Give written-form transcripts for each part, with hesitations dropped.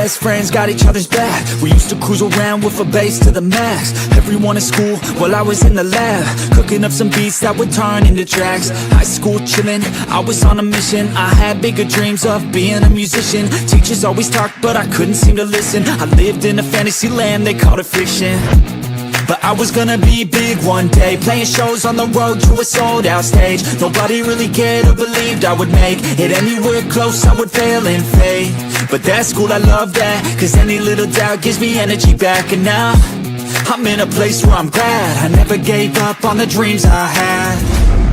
best friends got each other's back. We used to cruise around with a bass to the max. Everyone in school while I was in the lab, cooking up some beats that would turn into tracks. High school chillin', I was on a mission. I had bigger dreams of being a musician. Teachers always talked but I couldn't seem to listen. I lived in a fantasy land, they called it fiction. But I was gonna be big one day, playing shows on the road to a sold out stage. Nobody really cared or believed I would make it anywhere close, I would fail and fade. But that's school, I love that, cause any little doubt gives me energy back. And now, I'm in a place where I'm glad I never gave up on the dreams I had.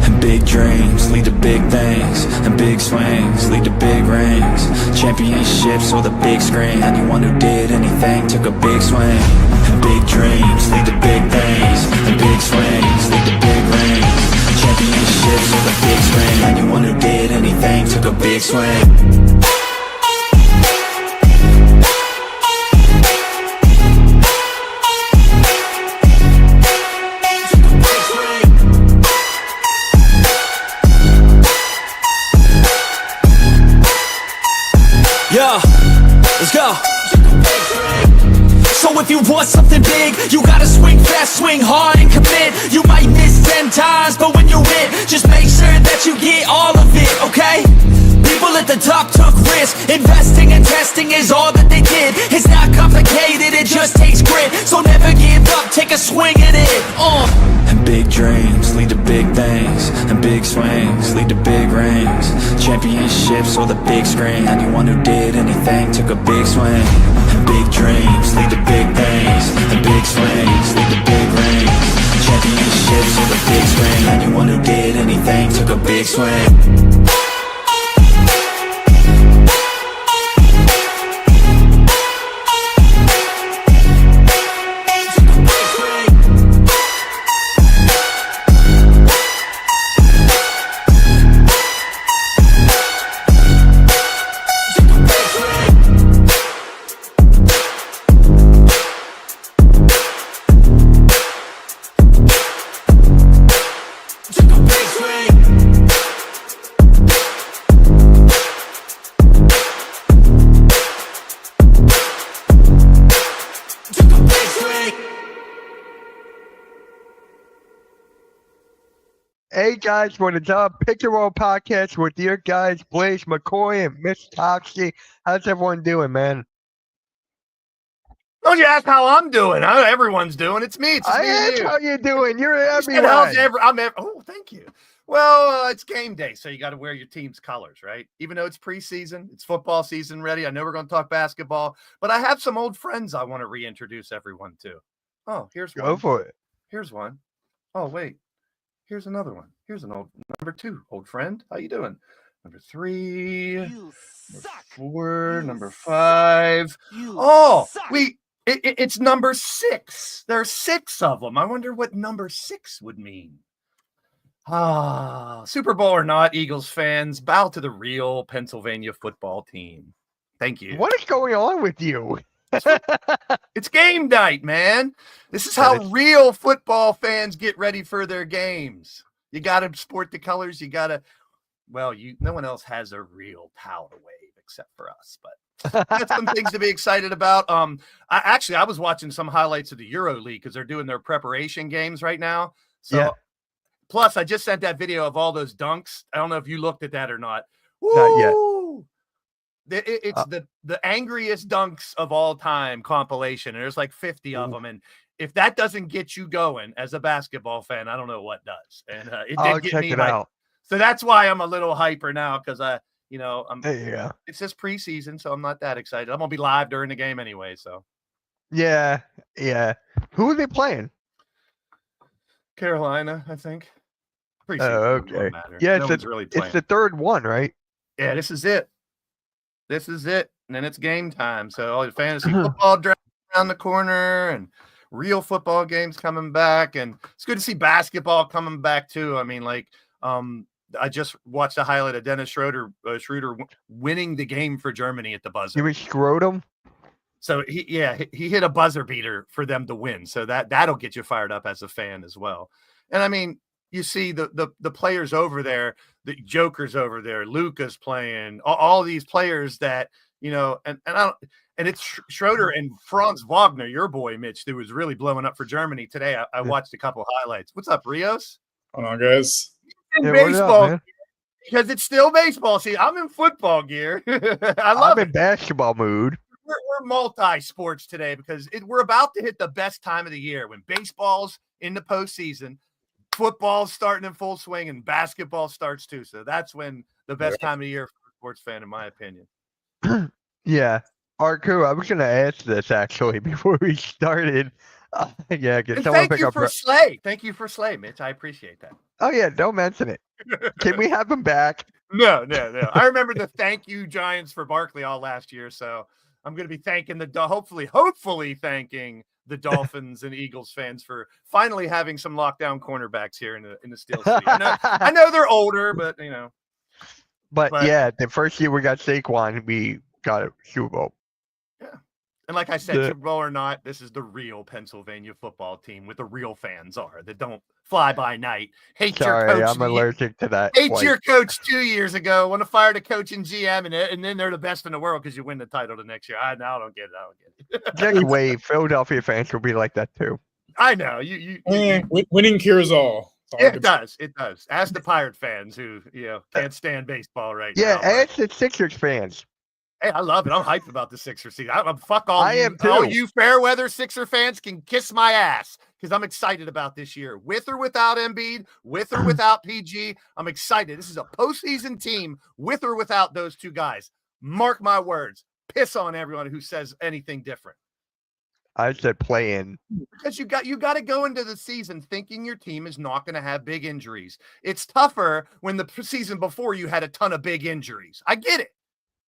And big dreams lead to big things, and big swings lead to big rings. Championships or the big screen, anyone who did anything took a big swing. And big dreams lead to big things, and big swings lead to big rings. Championships or the big screen, anyone who did anything took a big swing. Yeah, let's go. So if you want something big, you gotta swing fast, swing hard and commit. You might miss 10 times, but when you hit, just make sure that you get all of it, okay? People at the top took risks. Investing and testing is all that they did. It's not complicated, it just takes grit. So never give up, take a swing at it. And big dreams lead to big things, and big swings lead to big rings. Championships or the big screen, anyone who did anything took a big swing. And big dreams lead to big things, and big swings lead to big rings. Championships or the big screen, anyone who did anything took a big swing. Hey guys, what is up? Pick Your Roll Podcast with your guys, Blaze McCoy and Miss Toxie. How's everyone doing, man? Don't you ask how I'm doing? How everyone's doing? It's me. It's I me and asked you. how you doing. You're everyone. Oh, thank you. Well, it's game day, so you got to wear your team's colors, right? Even though it's preseason, it's football season ready. I know we're going to talk basketball, but I have some old friends I want to reintroduce everyone to. Oh, here's one. Go for it. Here's one. Oh, wait. Here's another one. Here's an old number 2 old friend. How you doing? Number 3, number 4, number 5. It's number 6. There are 6 of them. I wonder what number 6 would mean. Super Bowl or not, Eagles fans, bow to the real Pennsylvania football team. Thank you. What is going on with you? It's game night, man. This is how real football fans get ready for their games. You got to sport the colors. You got to, no one else has a real towel to wave except for us, but that's some things to be excited about. I was watching some highlights of the Euro League because they're doing their preparation games right now. So, yeah. Plus, I just sent that video of all those dunks. I don't know if you looked at that or not. Woo! Not yet. It's the angriest dunks of all time compilation. And there's like 50 of them. And if that doesn't get you going as a basketball fan, I don't know what does. And it did get me out. So that's why I'm a little hyper now because it's just preseason, so I'm not that excited. I'm gonna be live during the game anyway. So yeah. Who are they playing? Carolina, I think. Oh, okay. Yeah, it's the third one, right? Yeah, this is it. And then it's game time. So all the fantasy football draft around the corner and real football games coming back. And it's good to see basketball coming back too. I mean, I just watched a highlight of Dennis Schroeder winning the game for Germany at the buzzer. You mean Schroeder? So he hit a buzzer beater for them to win. So that'll get you fired up as a fan as well. And I mean, you see the players over there, the Joker's over there, Luka's playing, all these players that, and And it's Schroeder and Franz Wagner, your boy, Mitch, who was really blowing up for Germany today. I watched a couple highlights. What's up, Rios? Hold on, guys. In Yeah, baseball, what up, man? because it's still baseball. See, I'm in football gear. I I'm love in it. basketball mood. We're multi-sports today because we're about to hit the best time of the year when baseball's in the postseason, football's starting in full swing, and basketball starts too. So that's when the best time of the year for a sports fan, in my opinion. Yeah. Arku, I was going to ask this actually before we started. Yeah, can And someone thank pick you up? for Slay. Thank you for Slay, Mitch. I appreciate that. Oh, yeah, don't mention it. Can we have him back? No. I remember the thank you Giants for Barkley all last year. So I'm going to be thanking hopefully thanking the Dolphins and Eagles fans for finally having some lockdown cornerbacks here in the Steel City. I know they're older, but you know. But But- yeah, the first year we got Saquon, we got a Super Bowl. And like I said, The- Super Bowl or not, this is the real Pennsylvania football team with the real fans are that don't fly by night. Hate your Sorry, coach. I'm allergic to that. Hate white- your coach 2 years ago. Want to fire the coach and GM, and then they're the best in the world because you win the title the next year. I don't get it. Just wait, Philadelphia fans will be like that too. I know you Winning cures all. That's all I it can does. It does. Ask the Pirate fans who can't stand baseball right Yeah, now. but- ask the Sixers fans. Hey, I love it. I'm hyped about the Sixer season. I'm fuck all I you, am too. all you fair weather Sixer fans can kiss my ass because I'm excited about this year. With or without Embiid, with or without PG, I'm excited. This is a postseason team with or without those two guys. Mark my words. Piss on everyone who says anything different. I said play in. Because you got to go into the season thinking your team is not going to have big injuries. It's tougher when the season before you had a ton of big injuries. I get it.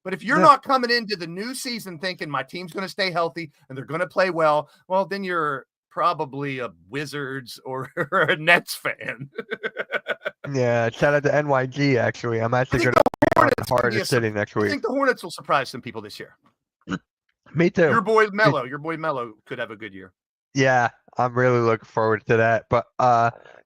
But if you're Yeah. not coming into the new season thinking my team's going to stay healthy and they're going to play well, well, then you're probably a Wizards or a Nets fan. Yeah, shout out to NYG actually. I'm actually think going to Hornets be could hard be to a city next I week. think the Hornets will surprise some people this year. Me too. Your boy Melo could have a good year. Yeah, I'm really looking forward to that. But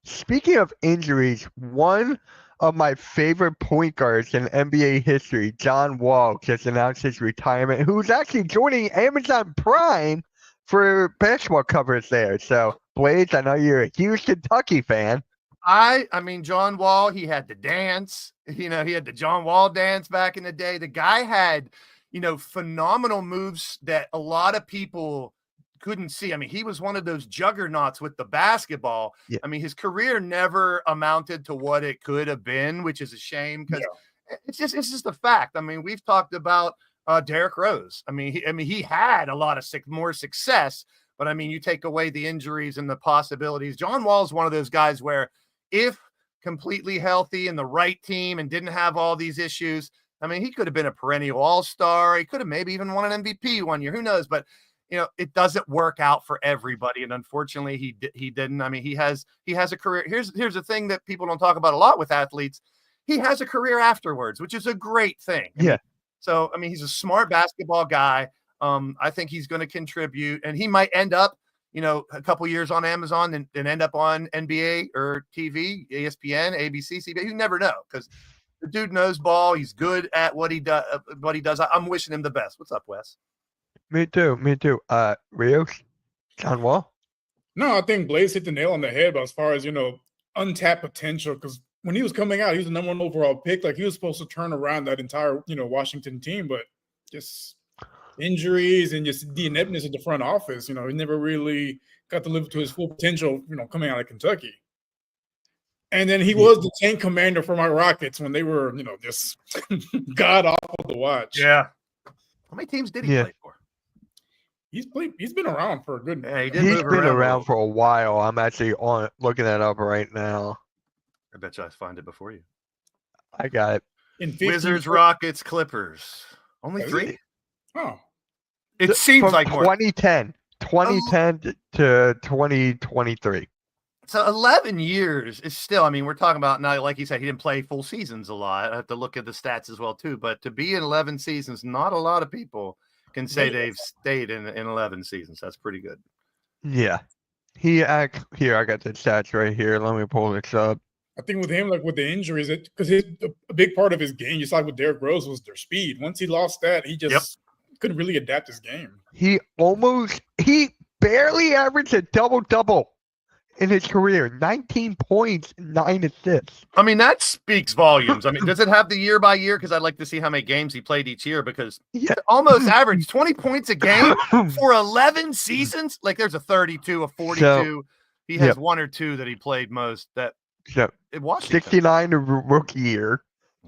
speaking of injuries, one of my favorite point guards in NBA history, John Wall, just announced his retirement, who's actually joining Amazon Prime for basketball coverage there. So, Blaze, I know you're a huge Kentucky fan. I mean, John Wall, he had the dance, he had the John Wall dance back in the day. The guy had, phenomenal moves that a lot of people couldn't see. I mean, he was one of those juggernauts with the basketball. Yeah. I mean, his career never amounted to what it could have been, which is a shame because it's just a fact. I mean, we've talked about Derrick Rose. I mean, he had a lot of more success, but I mean, you take away the injuries and the possibilities. John Wall is one of those guys where if completely healthy and the right team and didn't have all these issues, I mean, he could have been a perennial all-star. He could have maybe even won an MVP one year. Who knows? But it doesn't work out for everybody, and unfortunately, he didn't. I mean, he has a career. Here's the thing that people don't talk about a lot with athletes. He has a career afterwards, which is a great thing. Yeah. So I mean, he's a smart basketball guy. I think he's going to contribute, and he might end up, a couple years on Amazon and end up on NBA or TV, ESPN, ABC, CBS. You never know because the dude knows ball. He's good at what he does. I'm wishing him the best. What's up, Wes? Me too. Rios, John Wall. No, I think Blaze hit the nail on the head. But as far as untapped potential, because when he was coming out, he was the number one overall pick. Like he was supposed to turn around that entire Washington team, but just injuries and just the ineptness of the front office. He never really got to live to his full potential. Coming out of Kentucky, and then he was the tank commander for my Rockets when they were just god awful to watch. Yeah. How many teams did he play for? He's been around for a good. Yeah, he did He's move been around around for a while. I'm actually looking that up right now. I bet you I find it before you. I got it. In 15 Wizards, Rockets, Clippers. Only Is 3? it? Oh, It seems From like more. 2010 to 2023. So 11 years is still, I mean, we're talking about now, like you said, he didn't play full seasons a lot. I have to look at the stats as well, too. But to be in 11 seasons, not a lot of people can say they've stayed in 11 seasons. That's pretty good. Yeah. Here, I got the stats right here. Let me pull this up. I think with him, like with the injuries, because a big part of his game, just like with Derrick Rose, was their speed. Once he lost that, he just couldn't really adapt his game. He barely averaged a double-double in his career. 19 points, 9 assists. I mean, that speaks volumes. I mean, does it have the year by year? Because I'd like to see how many games he played each year, because Yeah. almost averaged 20 points a game for 11 seasons. Like, there's a 32, a 42. He has one or two that he played most that So, in Washington. 69 the rookie year,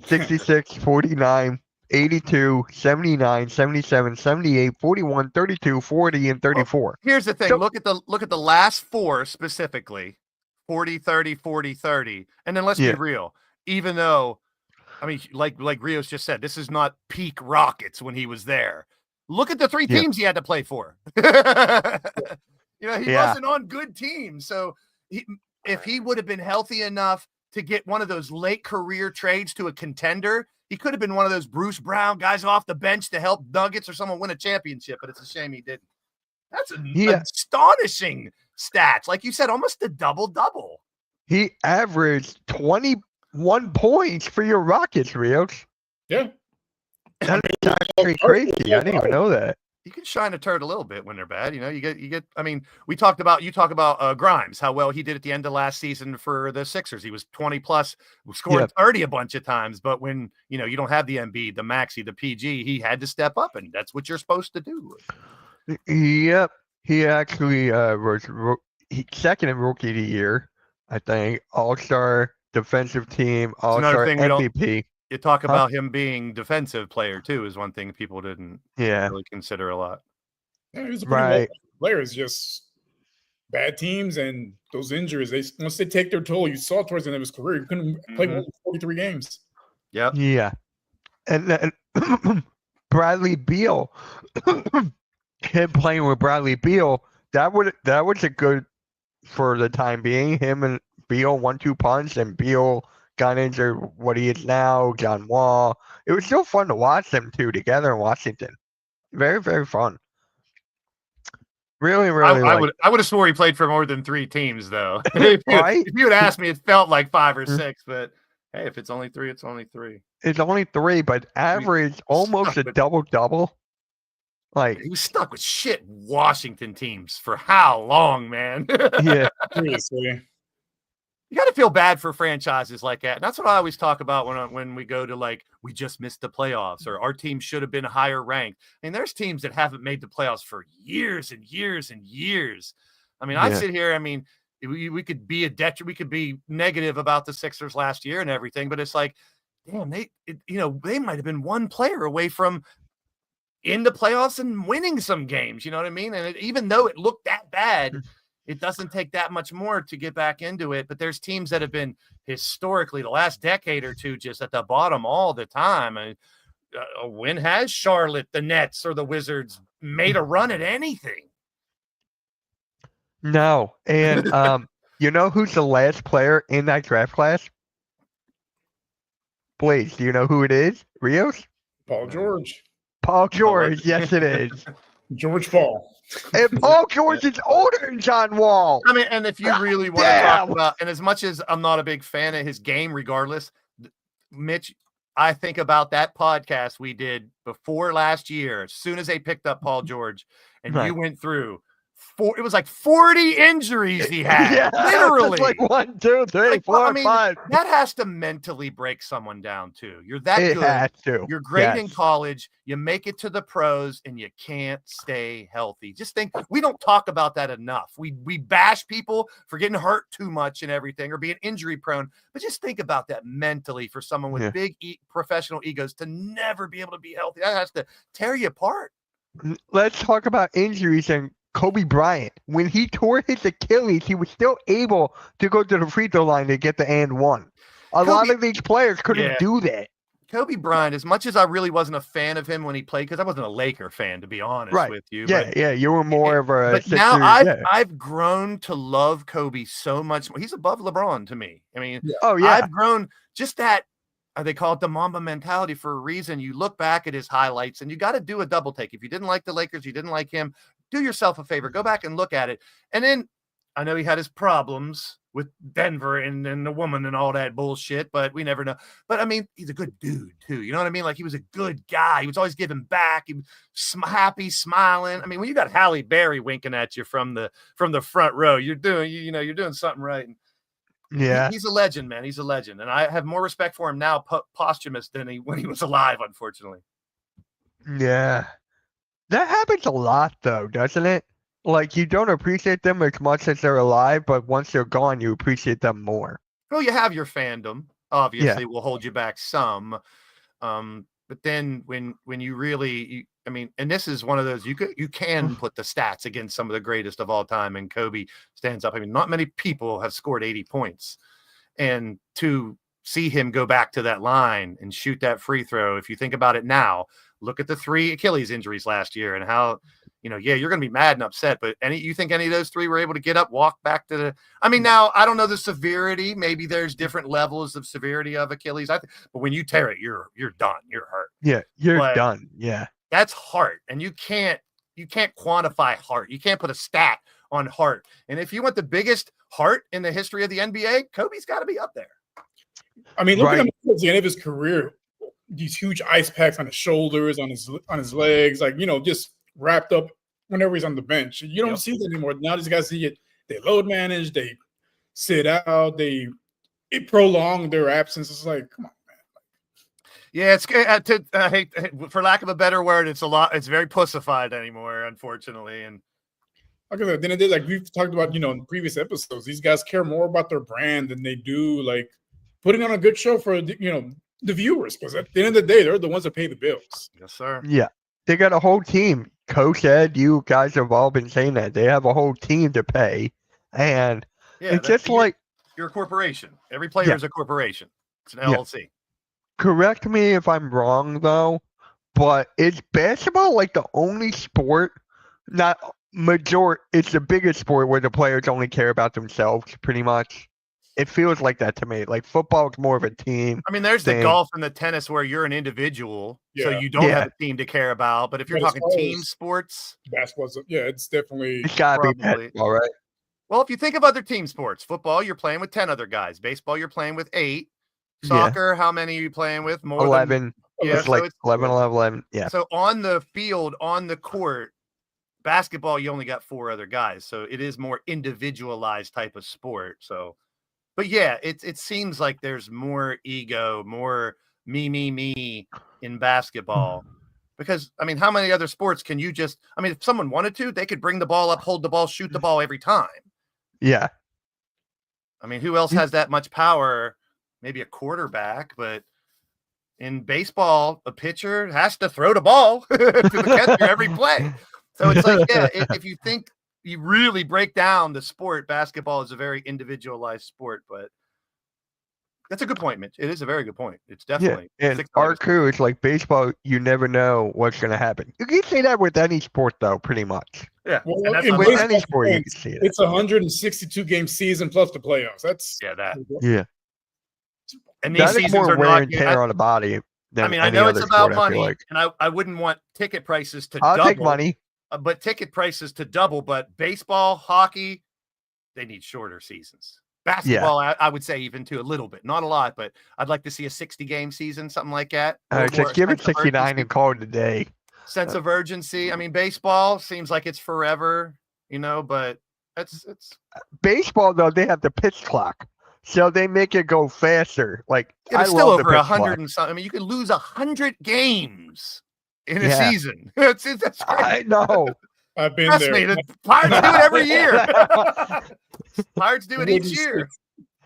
66, 49, 82, 79, 77, 78, 41, 32, 40, and 34. Here's the thing. So- Look at the last four specifically. 40, 30, 40, 30. And then let's be real. Even though, I mean, like Rios just said, this is not peak Rockets when he was there. Look at the three teams he had to play for. He wasn't on good teams. So if he would have been healthy enough to get one of those late career trades to a contender, he could have been one of those Bruce Brown guys off the bench to help Nuggets or someone win a championship, but it's a shame he didn't. That's astonishing stats. Like you said, almost a double-double. He averaged 21 points for your Rockets, Rios. Yeah. That's actually crazy. I didn't even know that. You can shine a turd a little bit when they're bad. You get, I mean, you talk about Grimes, how well he did at the end of last season for the Sixers. He was 20 plus, scored 30 a bunch of times. But when, you don't have the Embiid, the Maxey, the PG, he had to step up, and that's what you're supposed to do. Yep. He actually was second in rookie of the year, I think. All-star defensive team, all-star MVP. You talk about him being defensive player too is one thing people didn't really consider a lot. Yeah, he was a pretty player. It's just bad teams and those injuries. Once they take their toll, you saw towards the end of his career, he couldn't play more than 43 games. Yep. Yeah. And then Bradley Beal, him playing with Bradley Beal, that was a good for the time being. Him and Beal 1-2 punch, and Beal got injured what he is now, John Wall. It was still fun to watch them two together in Washington. Very, very fun. Really, really. I would have swore he played for more than 3 teams, though. If you had asked me, it felt like 5 or 6, but hey, if it's only 3, it's only 3. It's only 3, but average almost a double-double. Like, he was stuck with shit Washington teams for how long, man? Yeah. Seriously. You got to feel bad for franchises like that. And that's what I always talk about when we go to, like, we just missed the playoffs, or our team should have been higher ranked. I mean, there's teams that haven't made the playoffs for years and years and years. I mean, I sit here, I mean, we could be we could be negative about the Sixers last year and everything, but it's like, damn, they might have been one player away from in the playoffs and winning some games. You know what I mean? And even though it looked that bad, it doesn't take that much more to get back into it. But there's teams that have been historically the last decade or two just at the bottom all the time. And when has Charlotte, the Nets, or the Wizards made a run at anything? No. And you know who's the last player in that draft class? Blaze, do you know who it is? Rios? Paul George. Paul George, yes it is. George Paul. And Paul George is older than John Wall. I mean, and if you really want to talk about, and as much as I'm not a big fan of his game, regardless, Mitch, I think about that podcast we did before last year, as soon as they picked up Paul George, and you went through it was like 40 injuries he had. Literally. Like 1, 2, 3, 4, 5. That has to mentally break someone down too. You're that good. Has to. You're great in college. You make it to the pros and you can't stay healthy. Just think, we don't talk about that enough. We bash people for getting hurt too much and everything, or being injury prone. But just think about that mentally for someone with big professional egos to never be able to be healthy. That has to tear you apart. Let's talk about injuries and Kobe Bryant. When he tore his Achilles, he was still able to go to the free throw line to get the and one. A lot of these players couldn't do that. Kobe Bryant, as much as I really wasn't a fan of him when he played, because I wasn't a Laker fan, to be honest with you. Yeah, you were more of a. But now I've grown to love Kobe so much more. He's above LeBron to me. I mean, I've grown just that. They call it the Mamba mentality for a reason. You look back at his highlights, and you got to do a double take. If you didn't like the Lakers, you didn't like him, do yourself a favor, go back and look at it. And then I know he had his problems with Denver and the woman and all that bullshit, but we never know. But I mean, he's a good dude too. You know what I mean? Like he was a good guy. He was always giving back. He was happy, smiling. I mean, when you got Halle Berry winking at you from the front row, you're doing something right. And Yeah. he's a legend, man. He's a legend, and I have more respect for him now, posthumous, than when he was alive. Unfortunately. Yeah. That happens a lot though, doesn't it? Like you don't appreciate them as much as they're alive, but once they're gone, you appreciate them more. Well, you have your fandom, obviously, will hold you back some. But then when you really, I mean, and this is one of those, you can put the stats against some of the greatest of all time, and Kobe stands up. I mean, not many people have scored 80 points, and to see him go back to that line and shoot that free throw, if you think about it now, look at the 3 Achilles injuries last year and how, you're going to be mad and upset, but you think any of those 3 were able to get up, walk back to the, I mean, now I don't know the severity. Maybe there's different levels of severity of Achilles. But when you tear it, you're done. You're hurt. Yeah. You're done. Yeah. That's heart. And you can't quantify heart. You can't put a stat on heart. And if you want the biggest heart in the history of the NBA, Kobe's got to be up there. I mean, look at him towards the end of his career, these huge ice packs on his shoulders, on his legs, like, just wrapped up whenever he's on the bench. You don't see that anymore. Now these guys they load manage, they sit out, it prolonged their absence. It's like, come on, man. Yeah, it's I hate, for lack of a better word, it's very pussified anymore, unfortunately. And like I said, then it is like we've talked about, in previous episodes, these guys care more about their brand than they do like putting on a good show for the viewers, because at the end of the day, they're the ones that pay the bills. Yes, sir. Yeah. They got a whole team. Coach Ed, you guys have all been saying that. They have a whole team to pay. And it's just like you're a corporation. Every player is a corporation. It's an LLC. Yeah. Correct me if I'm wrong though, but is basketball like the only sport, it's the biggest sport where the players only care about themselves pretty much? It feels like that to me. Like football is more of a team. I mean, there's the golf and the tennis where you're an individual, so you don't have a team to care about. But if you're talking team sports, basketball's it's definitely it's gotta be basketball, right? Well, if you think of other team sports, football, you're playing with 10 other guys. Baseball, you're playing with 8. Soccer, how many are you playing with? More 11. It's like 11, 11. Yeah. So on the field, on the court, basketball, you only got 4 other guys. So it is more individualized type of sport. So. But yeah, it seems like there's more ego, more me in basketball. Because, I mean, how many other sports can you if someone wanted to, they could bring the ball up, hold the ball, shoot the ball every time. Yeah. I mean, who else has that much power? Maybe a quarterback, but in baseball, a pitcher has to throw the ball to the catcher every play. So it's like, if you think, you really break down the sport, basketball is a very individualized sport, but that's a good point, Mitch. It is a very good point. It's definitely. Yeah, and Arku, it's like baseball, you never know what's going to happen. You can say that with any sport, though, pretty much. Yeah. Well, with any sport, you can see that. It's a 162-game season plus the playoffs. That's Yeah. And these seasons more are wear not and tear on the body. I mean, I know it's about money, and I wouldn't want ticket prices to double. I'll take money. But ticket prices to double. But baseball, hockey, they need shorter seasons. Basketball, I would say even to a little bit, not a lot, but I'd like to see a 60-game season, something like that. Just give it 69 and call it a day. Sense of urgency. I mean, baseball seems like it's forever, but it's baseball though. They have the pitch clock, so they make it go faster. Like it's still over 100 and something. I mean, you could lose 100 games in a season. That's crazy. I know. I've been Trust there. Me, the Pirates do it every year. Pirates do it each year.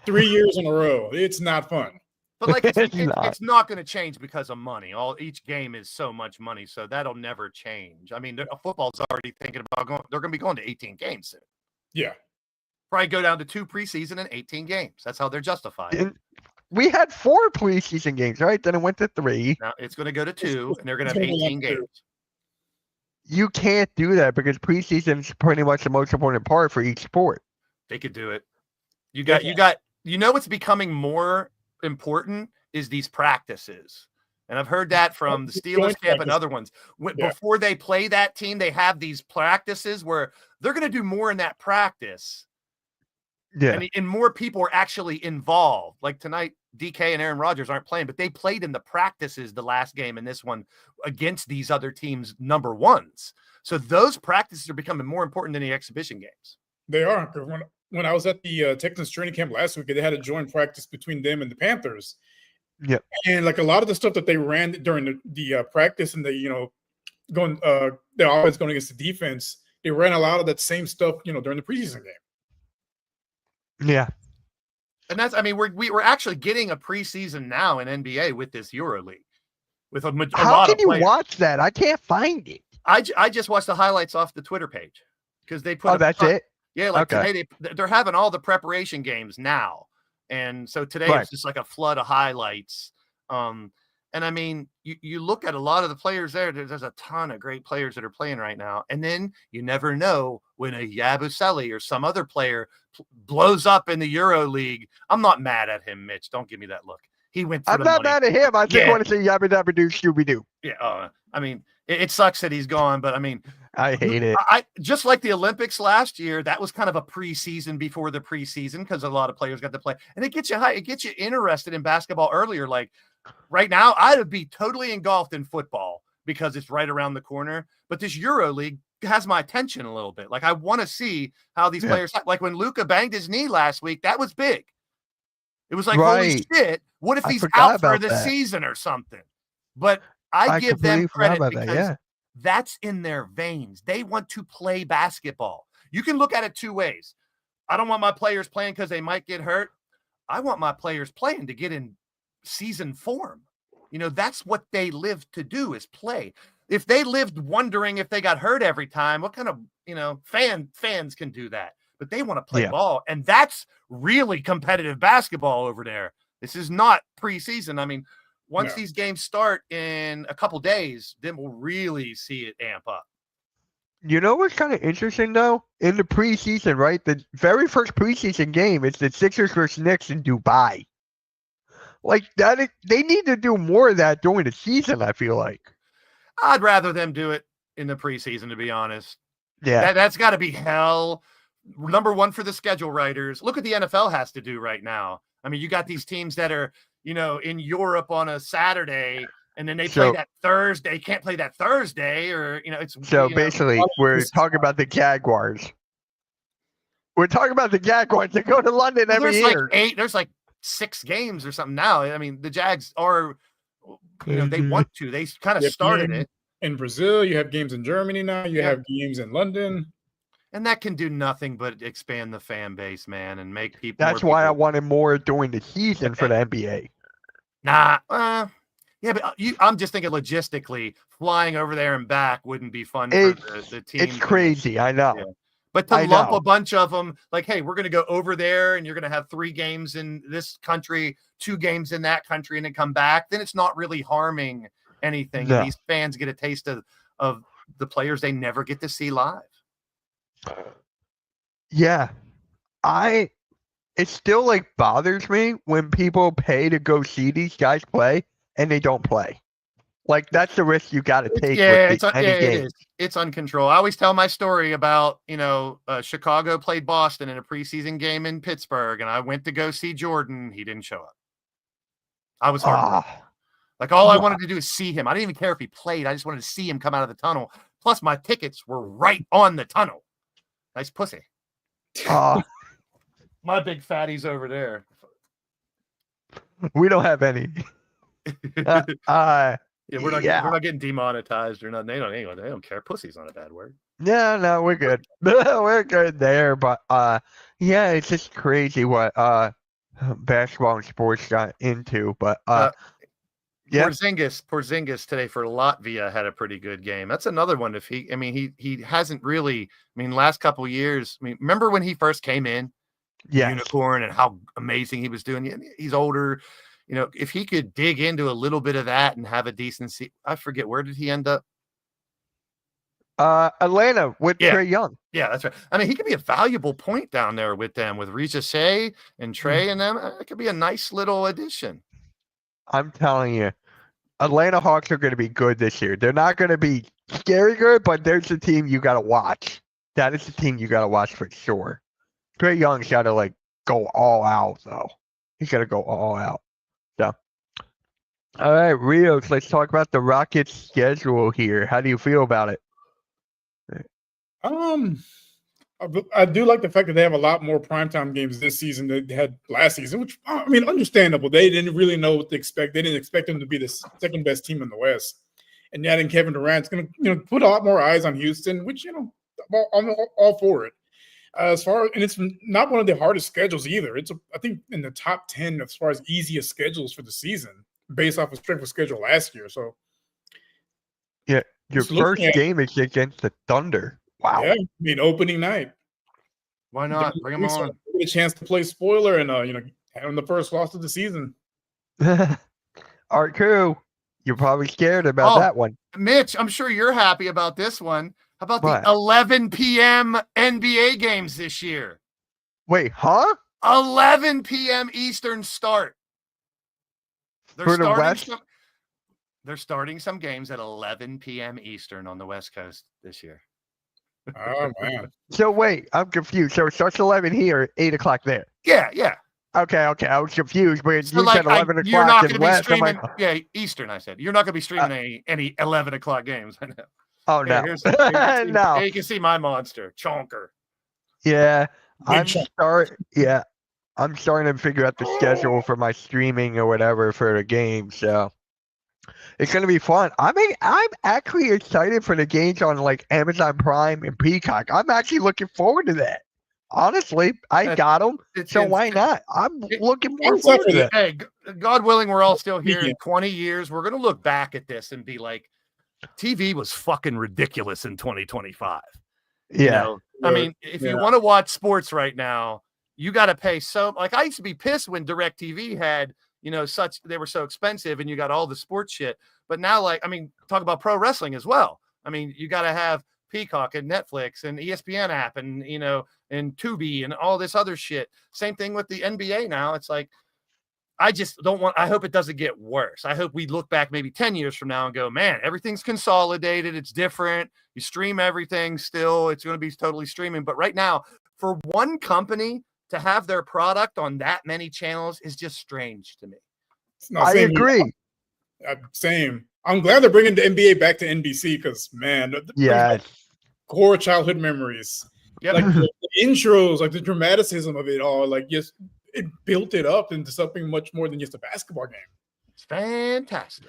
3 years in a row. It's not fun. But like it's not going to change because of money. Each game is so much money, so that'll never change. I mean, football's already thinking about going. They're going to be going to 18 games soon. Yeah, probably go down to 2 preseason and 18 games. That's how they're justified. We had 4 preseason games, right? Then it went to 3. Now it's going to go to 2, and they're going to have 18 games. You can't do that because preseason is pretty much the most important part for each sport. They could do it. You got. What's becoming more important is these practices. And I've heard that from the Steelers camp and other ones. Before they play that team, they have these practices where they're going to do more in that practice Yeah. And more people are actually involved. Like tonight, DK and Aaron Rodgers aren't playing, but they played in the practices the last game and this one against these other teams' number ones. So those practices are becoming more important than the exhibition games. They are. Because when I was at the Texans training camp last week, they had a joint practice between them and the Panthers. Yep. And like a lot of the stuff that they ran during the practice and the they're always going against the defense. They ran a lot of that same stuff, during the preseason game. Yeah. And that's, I mean, we're actually getting a preseason now in NBA with this EuroLeague. With a How lot can of you players. watch that? I can't find it. I just watched the highlights off the Twitter page because they put. Oh, that's it? Yeah, like Okay. today they're having all the preparation games now, and so today Right. it's just like a flood of highlights. And I mean, you look at a lot of the players there. There's a ton of great players that are playing right now, and then you never know when a Yabusele or some other player blows up in the EuroLeague. I'm not mad at him, Mitch. Don't give me that look. He went for I'm the not money. mad at him. I just Yeah. want to say yabba dabba doo Scooby Doo. Yeah, I mean, it sucks that he's gone, but I mean, I hate it. I just like the Olympics last year. That was kind of a preseason before the preseason because a lot of players got to play, and it gets you high. It gets you interested in basketball earlier. Like right now, I would be totally engulfed in football because it's right around the corner. But this EuroLeague has my attention a little bit. Like I want to see how these players. Like when Luka banged his knee last week, that was big. It was like, holy Right. shit! What if I he's forgot out for about the that. season or something? But I give them completely forgot credit about because that. Yeah. that's in their veins. They want to play basketball. You can look at it two ways. I don't want my players playing because they might get hurt. I want my players playing to get in season form. That's what they live to do is play. If they lived wondering if they got hurt every time, what kind of, fans can do that? But they want to play ball. And that's really competitive basketball over there. This is not preseason. I mean, once these games start in a couple days, then we'll really see it amp up. You know what's kind of interesting though? In the preseason, right? The very first preseason game is the Sixers versus Knicks in Dubai. Like that, they need to do more of that during the season. I feel like. I'd rather them do it in the preseason, to be honest. Yeah. That's got to be hell. Number one for the schedule writers. Look what the NFL has to do right now. I mean, you got these teams that are, in Europe on a Saturday, and then they play that Thursday. Can't play that Thursday, or it's. So basically, we're talking about the Jaguars. We're talking about the Jaguars that go to London every year. There's like 6 games or something now. I mean, the Jags are, they want to. They kind of started it. In Brazil, you have games in Germany now. You have games in London. And that can do nothing but expand the fan base, man, and make people. That's why I wanted more during the season for the NBA. Nah, yeah, but I'm just thinking logistically, flying over there and back wouldn't be fun for the team. It's crazy, I know. Yeah. But to lump a bunch of them, like, hey, we're going to go over there, and you're going to have 3 games in this country, 2 games in that country, and then come back, then it's not really harming anything. No. And these fans get a taste of the players they never get to see live. Yeah. It still like bothers me when people pay to go see these guys play and they don't play. Like that's the risk you got to take. It game. is. It's uncontrolled. I always tell my story about, Chicago played Boston in a preseason game in Pittsburgh, and I went to go see Jordan. He didn't show up. I was heartbroken. Like all I wanted to do is see him. I didn't even care if he played. I just wanted to see him come out of the tunnel. Plus my tickets were right on the tunnel. Nice pussy. My big fatties over there. We don't have any. Yeah, we're not getting demonetized or nothing. They don't care. Pussy's not a bad word. No, we're good. We're good there. But yeah, it's just crazy what basketball and sports got into. But Porzingis today for Latvia had a pretty good game. That's another one. If he hasn't really. Last couple of years. Remember when he first came in? Yeah, Unicorn, and how amazing he was doing. He's older. If he could dig into a little bit of that and have a decent seat, I forget, where did he end up? Atlanta with Trae Young. Yeah, that's right. He could be a valuable point down there with them, with Risa Shea and Trae and them. It could be a nice little addition. I'm telling you, Atlanta Hawks are going to be good this year. They're not going to be scary good, but there's a team you got to watch. That is the team you got to watch for sure. Trey Young's got to like go all out though. He's got to go all out. So, all right, Rios, let's talk about the Rockets' schedule here. How do you feel about it? I do like the fact that they have a lot more primetime games this season than they had last season, which I mean, understandable. They didn't really know what to expect. They didn't expect them to be the second best team in the West. And adding Kevin Durant's going to, put a lot more eyes on Houston, which, I'm all for it. And it's not one of the hardest schedules either. It's I think in the top 10 as far as easiest schedules for the season, based off of strength of schedule last year. So, yeah, your first game is against the Thunder. Wow. Yeah, I mean, opening night. Why not? Bring them on. Get a chance to play spoiler and having the first loss of the season. Art Crew, you're probably scared about that one. Mitch, I'm sure you're happy about this one. How about What? the 11 p.m. NBA games this year? Wait, huh? 11 p.m. Eastern start. For the West? They're starting some games at 11 p.m. Eastern on the West Coast this year. Oh, man. So wait, I'm confused. So it starts 11 here, 8 o'clock there. Yeah. Okay. I was confused, but So you said 11 you're not o'clock going in to be West. streaming. I'm like, Eastern. I said you're not going to be streaming any 11 o'clock games. oh no, no. You can see my monster, Chonker. Yeah, I'm chunk. starting to figure out the schedule for my streaming or whatever for the game. So it's gonna be fun. I'm actually excited for the games on like Amazon Prime and Peacock. I'm actually looking forward to that. Honestly, I got them, so why not? I'm looking forward to that. Hey, God willing, we're all still here in 20 years. We're gonna look back at this and be like, TV was fucking ridiculous in 2025. Yeah. I mean, if you want to watch sports right now, you got to pay like I used to be pissed when DirecTV had, they were so expensive and you got all the sports shit. But now, talk about pro wrestling as well. I mean, you got to have Peacock and Netflix and ESPN app and, and Tubi and all this other shit. Same thing with the NBA now. It's like, I hope it doesn't get worse. I hope we look back maybe 10 years from now and go, man, everything's consolidated. It's different. You stream everything still. It's going to be totally streaming. But right now, for one company to have their product on that many channels is just strange to me. I agree. Same. I'm glad they're bringing the NBA back to NBC because, man, core childhood memories. Yep. Like the intros, like the dramaticism of it all, like just it built it up into something much more than just a basketball game. It's fantastic.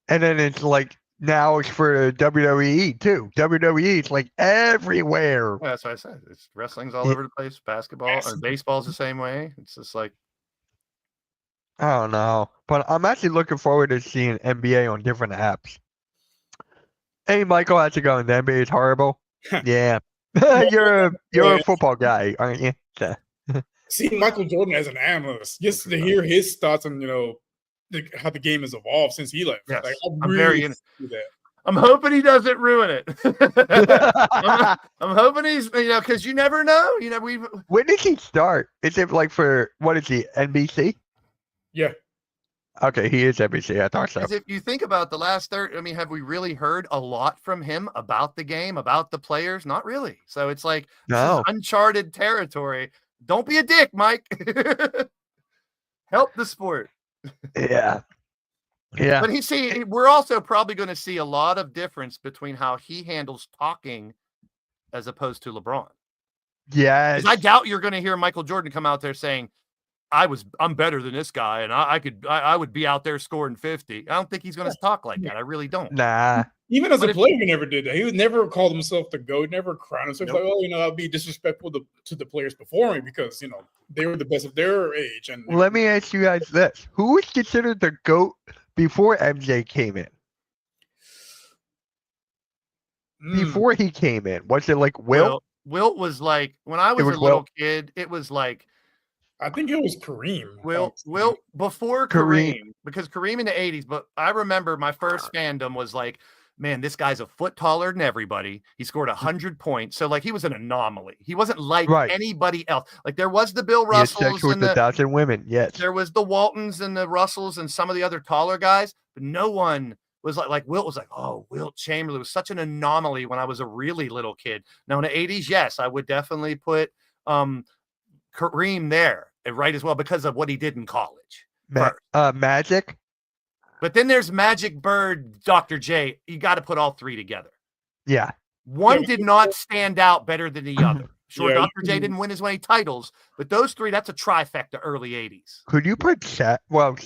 And then it's like now it's for WWE too. WWE is like everywhere. Well, that's what I said. It's wrestling's all over the place. Basketball or baseball's the same way. It's just like I don't know, but I'm actually looking forward to seeing NBA on different apps. Hey, Michael, how's it going? The NBA is horrible. Yeah, you're a football guy, aren't you? Seeing Michael Jordan as an analyst, just to hear his thoughts on how the game has evolved since he left. Yes. Like, I'm very into that. I'm hoping he doesn't ruin it. I'm hoping he's, because you never know. When did he start? Is it like for what is he? NBC? Yeah. Okay, he is NBC. I thought so. If you think about the last have we really heard a lot from him about the game, about the players? Not really. So it's like no uncharted territory. Don't be a dick, Mike. Help the sport. Yeah. But we're also probably going to see a lot of difference between how he handles talking as opposed to LeBron. Yes. I doubt you're going to hear Michael Jordan come out there saying, I'm better than this guy, and I would be out there scoring 50. I don't think he's going to talk like that. I really don't. Nah. Even as a player, he never did that. He would never call himself the GOAT, never crown himself. Nope. Like, I'll be disrespectful to the players before me because, they were the best of their age. And let me ask you guys this. Who was considered the GOAT before MJ came in? Before he came in, was it like Wilt? Wilt was like, when I was a little kid, it was like, I think it was Kareem. Wilt before Kareem, because Kareem in the 80s, but I remember my first fandom was like, man, this guy's a foot taller than everybody. He scored 100 points. So like he was an anomaly. He wasn't like anybody else. Like there was the Bill Russells and the 1,000 women. Yes. There was the Waltons and the Russells and some of the other taller guys, but no one was like Wilt was like, oh, Wilt Chamberlain was such an anomaly when I was a really little kid. Now in the 80s, yes, I would definitely put Kareem there right as well because of what he did in college. Magic. But then there's Magic, Bird, Dr. J. You got to put all three together. Yeah. One did not stand out better than the other. Sure, Yeah, Dr. J didn't win as many titles, but those three, that's a trifecta early 80s. Could you put Shaq? Well,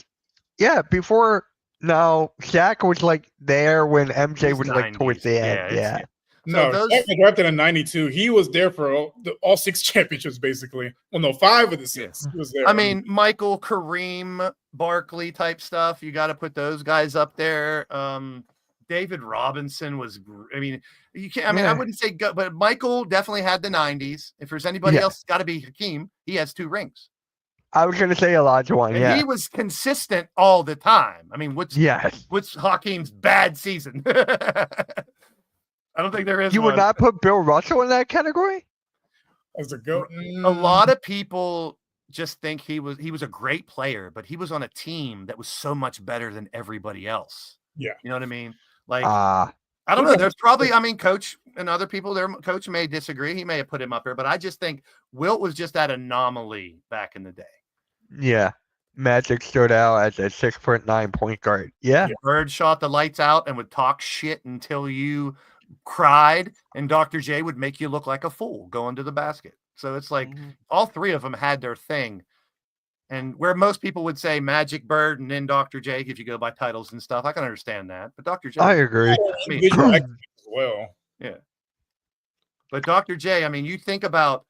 yeah, before. No, Shaq was like there when MJ It's was like 90s. towards the end. it's- Yeah. No, those- Shaq was drafted in '92. He was there for all 6 championships, basically. Well, no, 5 of the 6. He was there. I mean, Michael, Kareem, Barkley type stuff. You got to put those guys up there. David Robinson was. I mean, you can't. I mean, I Yeah. wouldn't say, but Michael definitely had the '90s. If there's anybody Yeah. else, it's got to be Hakeem. He has 2 rings, I was gonna say Elijah one. and Yeah. he was consistent all the time. I mean, what's Yes. Hakeem's bad season? I don't think there is. You would one. not put Bill Russell in that category? as a goat, A lot of people just think he was a great player, but he was on a team that was so much better than everybody else. Yeah. You know what I mean? Like, Ah, I don't know. There's probably, I mean, coach and other people there, coach may disagree. He may have put him up there, but I just think Wilt was just that anomaly back in the day. yeah. Magic stood out as a 6'9" point guard. Yeah. Bird shot the lights out and would talk shit until you cried, and Dr. J would make you look like a fool going to the basket. So it's like all three of them had their thing. And where most people would say Magic, Bird, and then Dr. J, if you go by titles and stuff, I can understand that. But Dr. J, I agree. individual accolades as well. but Dr. J, I mean, you think about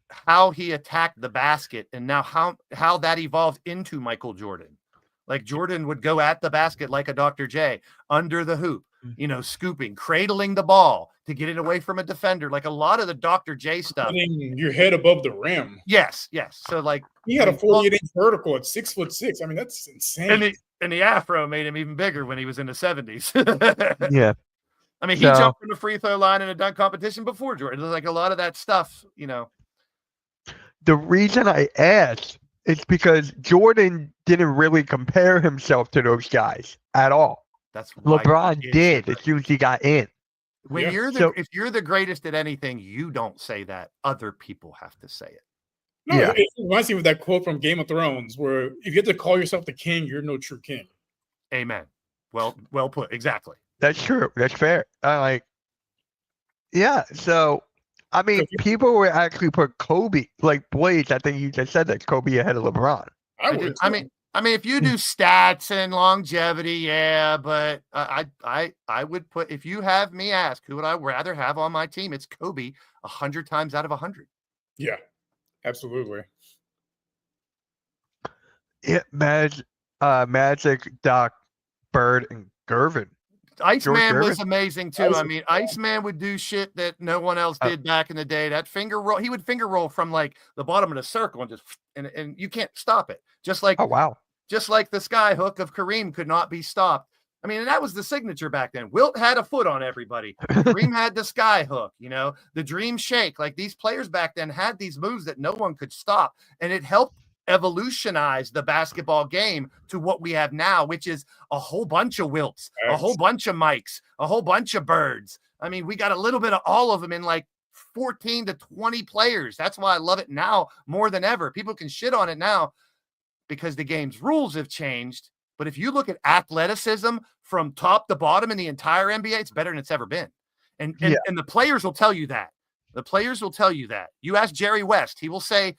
how he attacked the basket and now how that evolved into Michael Jordan. Like Jordan would go at the basket like a Dr. J, under the hoop, you know, scooping, cradling the ball to get it away from a defender. Like a lot of the Dr. J stuff. Putting your head above the rim. Yes. So like He had a 48-inch vertical at 6'6". I mean, that's insane. and the afro made him even bigger when he was in the 70s. Yeah. I mean, he So- jumped from the free throw line in a dunk competition before Jordan. There's like a lot of that stuff, you know. The reason I asked is because Jordan didn't really compare himself to those guys at all. That's why LeBron he is did the as soon as he got in. When Yeah. you're if you're the greatest at anything, you don't say that. Other people have to say it. No, Yeah. it reminds me of that quote from Game of Thrones, where if you have to call yourself the king, you're no true king. Amen. Well put. Exactly. That's true. That's fair. Yeah. So, I mean, So- people would actually put Kobe, like Blaze. I think you just said that Kobe ahead of LeBron. I would. I mean, if you do stats and longevity, yeah, but I would put, if you have me ask who would I rather have on my team, it's Kobe 100 times out of 100. yeah, absolutely. Yeah, Magic, Doc, Bird, and Gervin. Iceman was Gervin. amazing too. I mean, Iceman would do shit that no one else did back in the day. That finger roll, he would finger roll from like the bottom of the circle and just and you can't stop it. Just like Oh wow. the sky hook of Kareem could not be stopped. I mean, and that was the signature back then. Wilt had a foot on everybody. Kareem had the sky hook, you know, the dream shake. Like these players back then had these moves that no one could stop, and it helped evolutionize the basketball game to what we have now, which is a whole bunch of Wilts, a whole bunch of Mikes, a whole bunch of Birds. I mean, we got a little bit of all of them in like 14 to 20 players. That's why I love it now more than ever. People can shit on it now because the game's rules have changed. But if you look at athleticism from top to bottom in the entire NBA, it's better than it's ever been. And the players will tell you that. The players will tell you that. You ask Jerry West, he will say,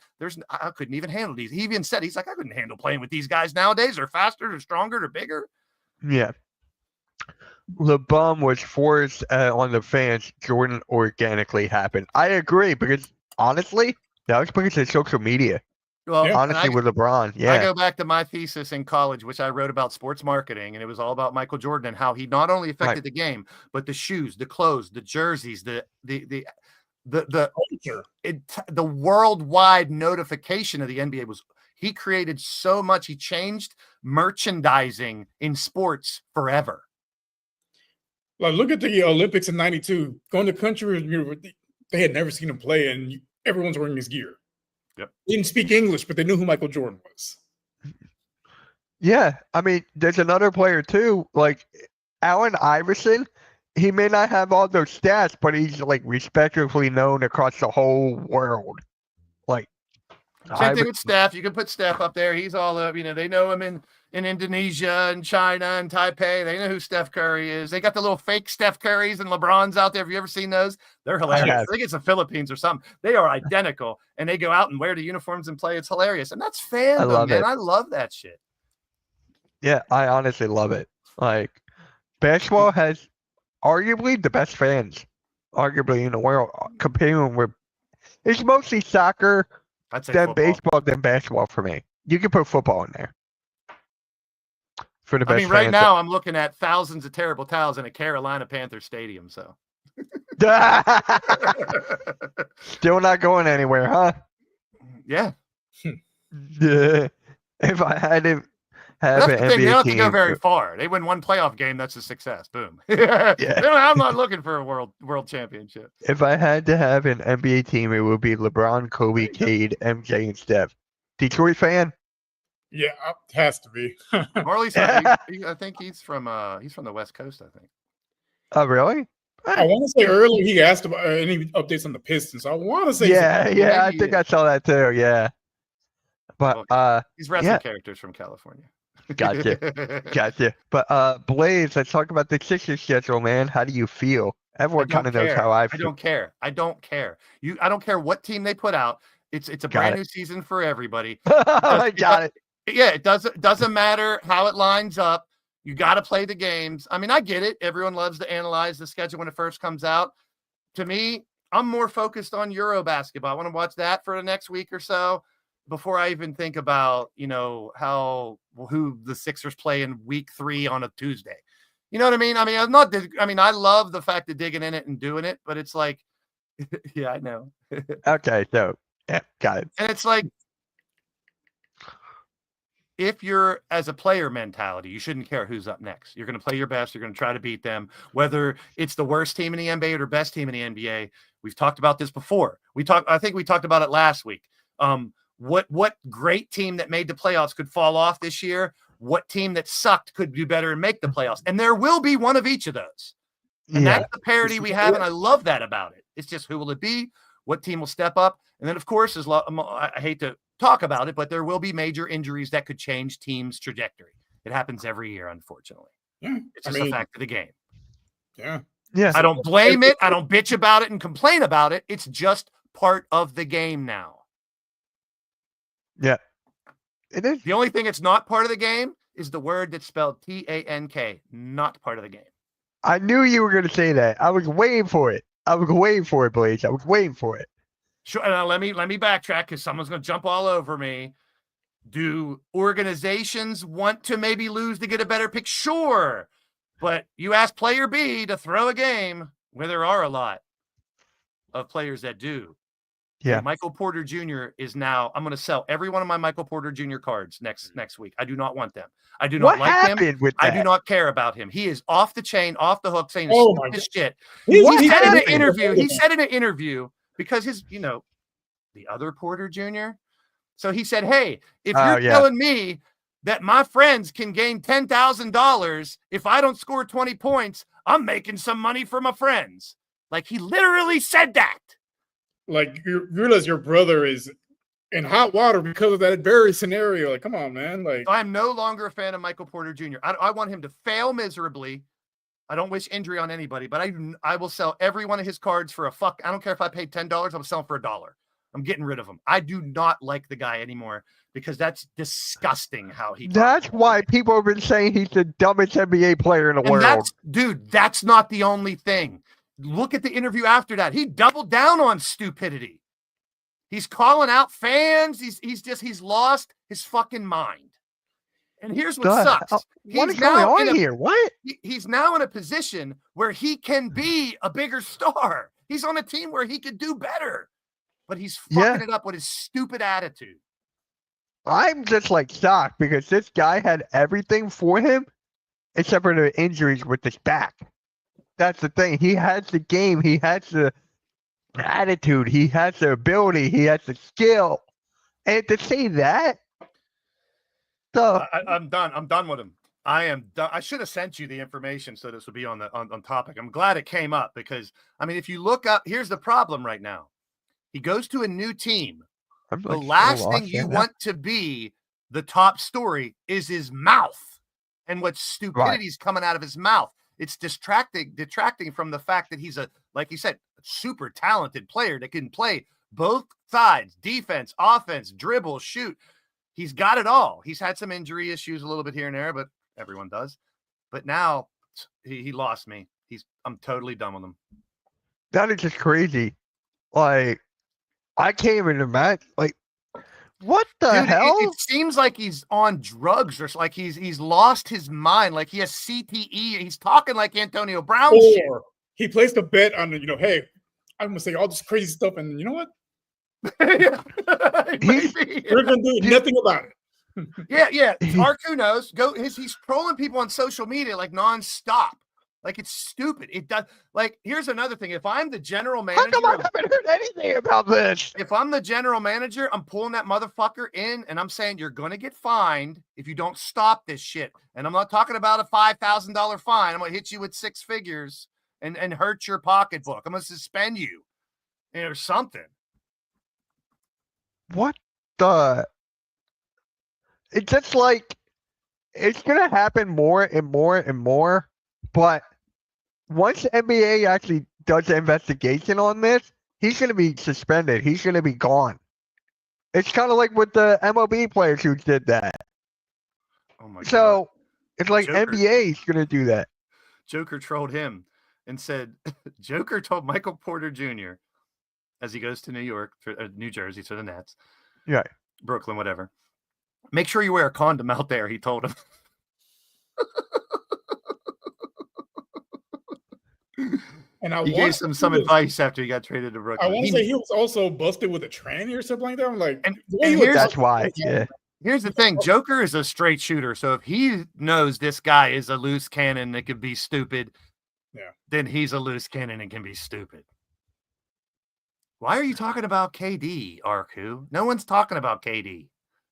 I couldn't even handle these. He even said, he's like, I couldn't handle playing with these guys nowadays. They're faster, they're stronger, they're bigger. Yeah. LeBron was forced on the fans. Jordan organically happened. I agree because honestly, that was because of social media. Well, Yeah. Honestly, with LeBron, I yeah, go back to my thesis in college, which I wrote about sports marketing, and it was all about Michael Jordan and how he not only affected the game, but the shoes, the clothes, the jerseys, the Culture. the worldwide notification of the NBA was he created so much. He changed merchandising in sports forever. Like, look at the Olympics in '92. Going to countries they had never seen him play, and everyone's wearing his gear. Yep. They didn't speak English, but they knew who Michael Jordan was. yeah. I mean, there's another player too, like Allen Iverson. He may not have all those stats, but he's like respectfully known across the whole world. Like Same thing with Steph. You can put Steph up there. He's all up. They know him in Indonesia and China and Taipei. They know who Steph Curry is. They got the little fake Steph Currys and LeBrons out there. Have you ever seen those? They're hilarious. I think it's the Philippines or something. They are identical, and they go out and wear the uniforms and play. It's hilarious, and that's fandom, man. I love that shit. Yeah, I honestly love it. Like, basketball has arguably the best fans, arguably in the world, competing with. It's mostly soccer, I'd say then football. baseball, then basketball for me. You can put football in there. For the best. I mean, right now I'm looking at thousands of terrible towels in a Carolina Panthers stadium. So still not going anywhere, huh? Yeah. Yeah. If I had to have an NBA they don't have to team, go very far. They win one playoff game, that's a success. Boom. Yeah. I'm not looking for a world championship. If I had to have an NBA team, it would be LeBron, Kobe, Cade, MJ, and Steph. Detroit fan? Yeah, it has to be. Marley's, I think he's from the West Coast, I think. Oh, really? I want to say earlier he asked about any updates on the Pistons. So I want to say Yeah, I think I saw that too. Yeah, but he's wrestling characters from California. Gotcha. But Blaze, let's talk about the Sixers schedule, man. How do you feel? Everyone kind of knows how I feel. I don't care. I don't care what team they put out. It's a brand new season for everybody. I got it. Yeah, it doesn't matter how it lines up. You got to play the games. I mean, I get it. Everyone loves to analyze the schedule when it first comes out. To me, I'm more focused on Euro basketball. I want to watch that for the next week or so before I even think about, who the Sixers play in week 3 on a Tuesday. You know what I mean? I love the fact of digging in it and doing it, but it's like, yeah, I know. Okay, so yeah, got it. And it's like, if you're as a player mentality, you shouldn't care who's up next. You're going to play your best. You're going to try to beat them, whether it's the worst team in the NBA or the best team in the NBA. We've talked about this before. I think we talked about it last week. What great team that made the playoffs could fall off this year? What team that sucked could do better and make the playoffs? And there will be one of each of those. And that's the parity we have, and I love that about it. It's just, who will it be? What team will step up? And then, of course, I hate to talk about it, but there will be major injuries that could change teams' trajectory. It happens every year, unfortunately. Yeah, it's just a fact of the game. Yeah. I don't blame it. I don't bitch about it and complain about it. It's just part of the game now. Yeah. It is. The only thing that's not part of the game is the word that's spelled TANK, not part of the game. I knew you were going to say that. I was waiting for it. Blaze. I was waiting for it. Sure. Let me backtrack because someone's going to jump all over me. Do organizations want to maybe lose to get a better pick? Sure. But you ask player B to throw a game where there are a lot of players that do. Yeah. Michael Porter Jr. is now, I'm going to sell every one of my Michael Porter Jr. cards next week. I do not want them. I do not like him. I do not care about him. He is off the chain, off the hook, saying this shit. He said in an interview, because the other Porter Jr. So he said, hey, if you're telling me that my friends can gain $10,000 if I don't score 20 points, I'm making some money for my friends. Like, he literally said that. Like, you realize your brother is in hot water because of that very scenario. Like, come on, man. Like, I'm no longer a fan of Michael Porter Jr. I want him to fail miserably. I don't wish injury on anybody, but I will sell every one of his cards for I don't care if I paid $10. I'm selling for $1. I'm getting rid of him. I do not like the guy anymore because that's disgusting how he. That's why people have been saying he's the dumbest NBA player in the world. That's not the only thing. Look at the interview after that. He doubled down on stupidity. He's calling out fans. He's lost his fucking mind. And here's what sucks. What is going on here? What? He's now in a position where he can be a bigger star. He's on a team where he could do better, but he's fucking it up with his stupid attitude. I'm just like shocked because this guy had everything for him except for the injuries with his back. That's the thing. He has the game. He has the attitude. He has the ability. He has the skill. And to say that, I'm done. I'm done with him. I am done. I should have sent you the information so this would be on topic. I'm glad it came up because, if you look up, here's the problem right now. He goes to a new team I'm The like, so last thing lost you right now. want to be the top story is his mouth and what stupidity is coming out of his mouth. It's detracting from the fact that he's like you said, super talented player that can play both sides, defense, offense, dribble, shoot. He's got it all. He's had some injury issues a little bit here and there, but everyone does. But now he lost me. I'm totally done with him. That is just crazy. Like, I can't even imagine. Like, what the Dude, hell? it seems like he's on drugs or like he's lost his mind. Like he has CTE. He's talking like Antonio Brown shit. Or he placed a bet on, hey, I'm gonna say all this crazy stuff, and you know what? Maybe. We're gonna do nothing about it. Yeah. Arku knows. He's trolling people on social media like nonstop. Like it's stupid. It does. Like here's another thing. If I'm the general How manager, come I haven't heard anything about this? if I'm the general manager, I'm pulling that motherfucker in and I'm saying you're gonna get fined if you don't stop this shit. And I'm not talking about a $5,000 fine. I'm gonna hit you with 6 figures and hurt your pocketbook. I'm gonna suspend you or something. What the? It's just like it's gonna happen more and more and more. But once NBA actually does the investigation on this, he's gonna be suspended. He's gonna be gone. It's kind of like with the MLB players who did that. Oh my god. So it's like Joker. NBA is gonna do that. Joker trolled him and said, Joker told Michael Porter Jr. as he goes to New Jersey to the Nets. Yeah. Brooklyn, whatever. Make sure you wear a condom out there, he told him. And he gave some advice after he got traded to Brooklyn. I want to say he was also busted with a tranny or something like that. I'm like, and that's why. Yeah. Here's the thing. Joker is a straight shooter. So if he knows this guy is a loose cannon that could be stupid, then he's a loose cannon and can be stupid. Why are you talking about KD, Arku? No one's talking about KD.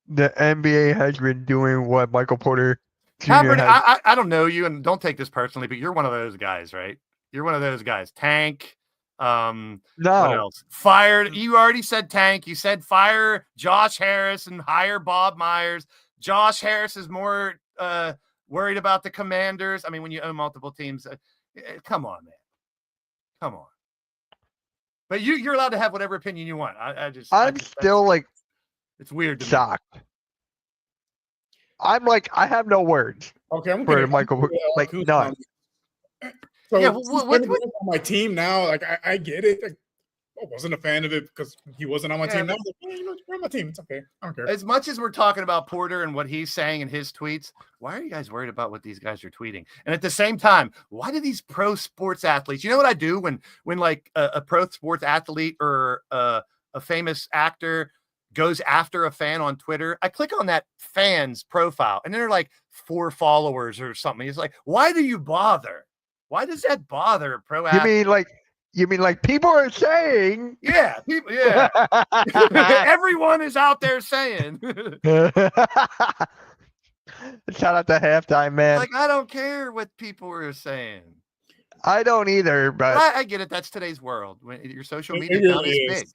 The NBA has been doing what Michael Porter Jr. Kaepernick, I don't know you, and don't take this personally, but you're one of those guys, right? You're one of those guys. Tank. No. What else? Fired. You already said Tank. You said fire Josh Harris and hire Bob Myers. Josh Harris is more worried about the Commanders. I mean, when you own multiple teams, come on, man. Come on. But you're allowed to have whatever opinion you want. I'm still like it's weird to shocked. I'm like, I have no words. Okay, I'm for Michael. Like none. So yeah, what on my team now? Like I get it. Like, I wasn't a fan of it because he wasn't on my team. Now, like, you're on my team. It's okay. I don't care. As much as we're talking about Porter and what he's saying in his tweets, why are you guys worried about what these guys are tweeting? And at the same time, why do these pro sports athletes? You know what I do when like a pro sports athlete or a famous actor goes after a fan on Twitter? I click on that fan's profile, and they're like 4 followers or something. It's like, why do you bother? Why does that bother a pro athlete? You mean like people are saying? Yeah, people. Yeah, everyone is out there saying. Shout out to halftime, man. Like I don't care what people are saying. I don't either, but I get it. That's today's world. When your social media account is big.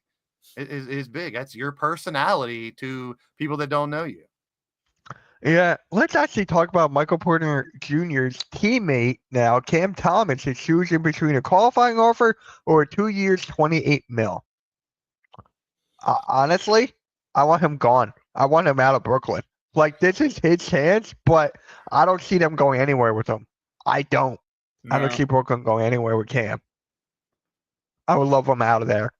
It is big. That's your personality to people that don't know you. Yeah, let's actually talk about Michael Porter Jr.'s teammate now. Cam Thomas is choosing between a qualifying offer or 2 years, $28 million. Honestly, I want him gone. I want him out of Brooklyn. Like, this is his chance, but I don't see them going anywhere with him. I don't. No. I don't see Brooklyn going anywhere with Cam. I would love him out of there.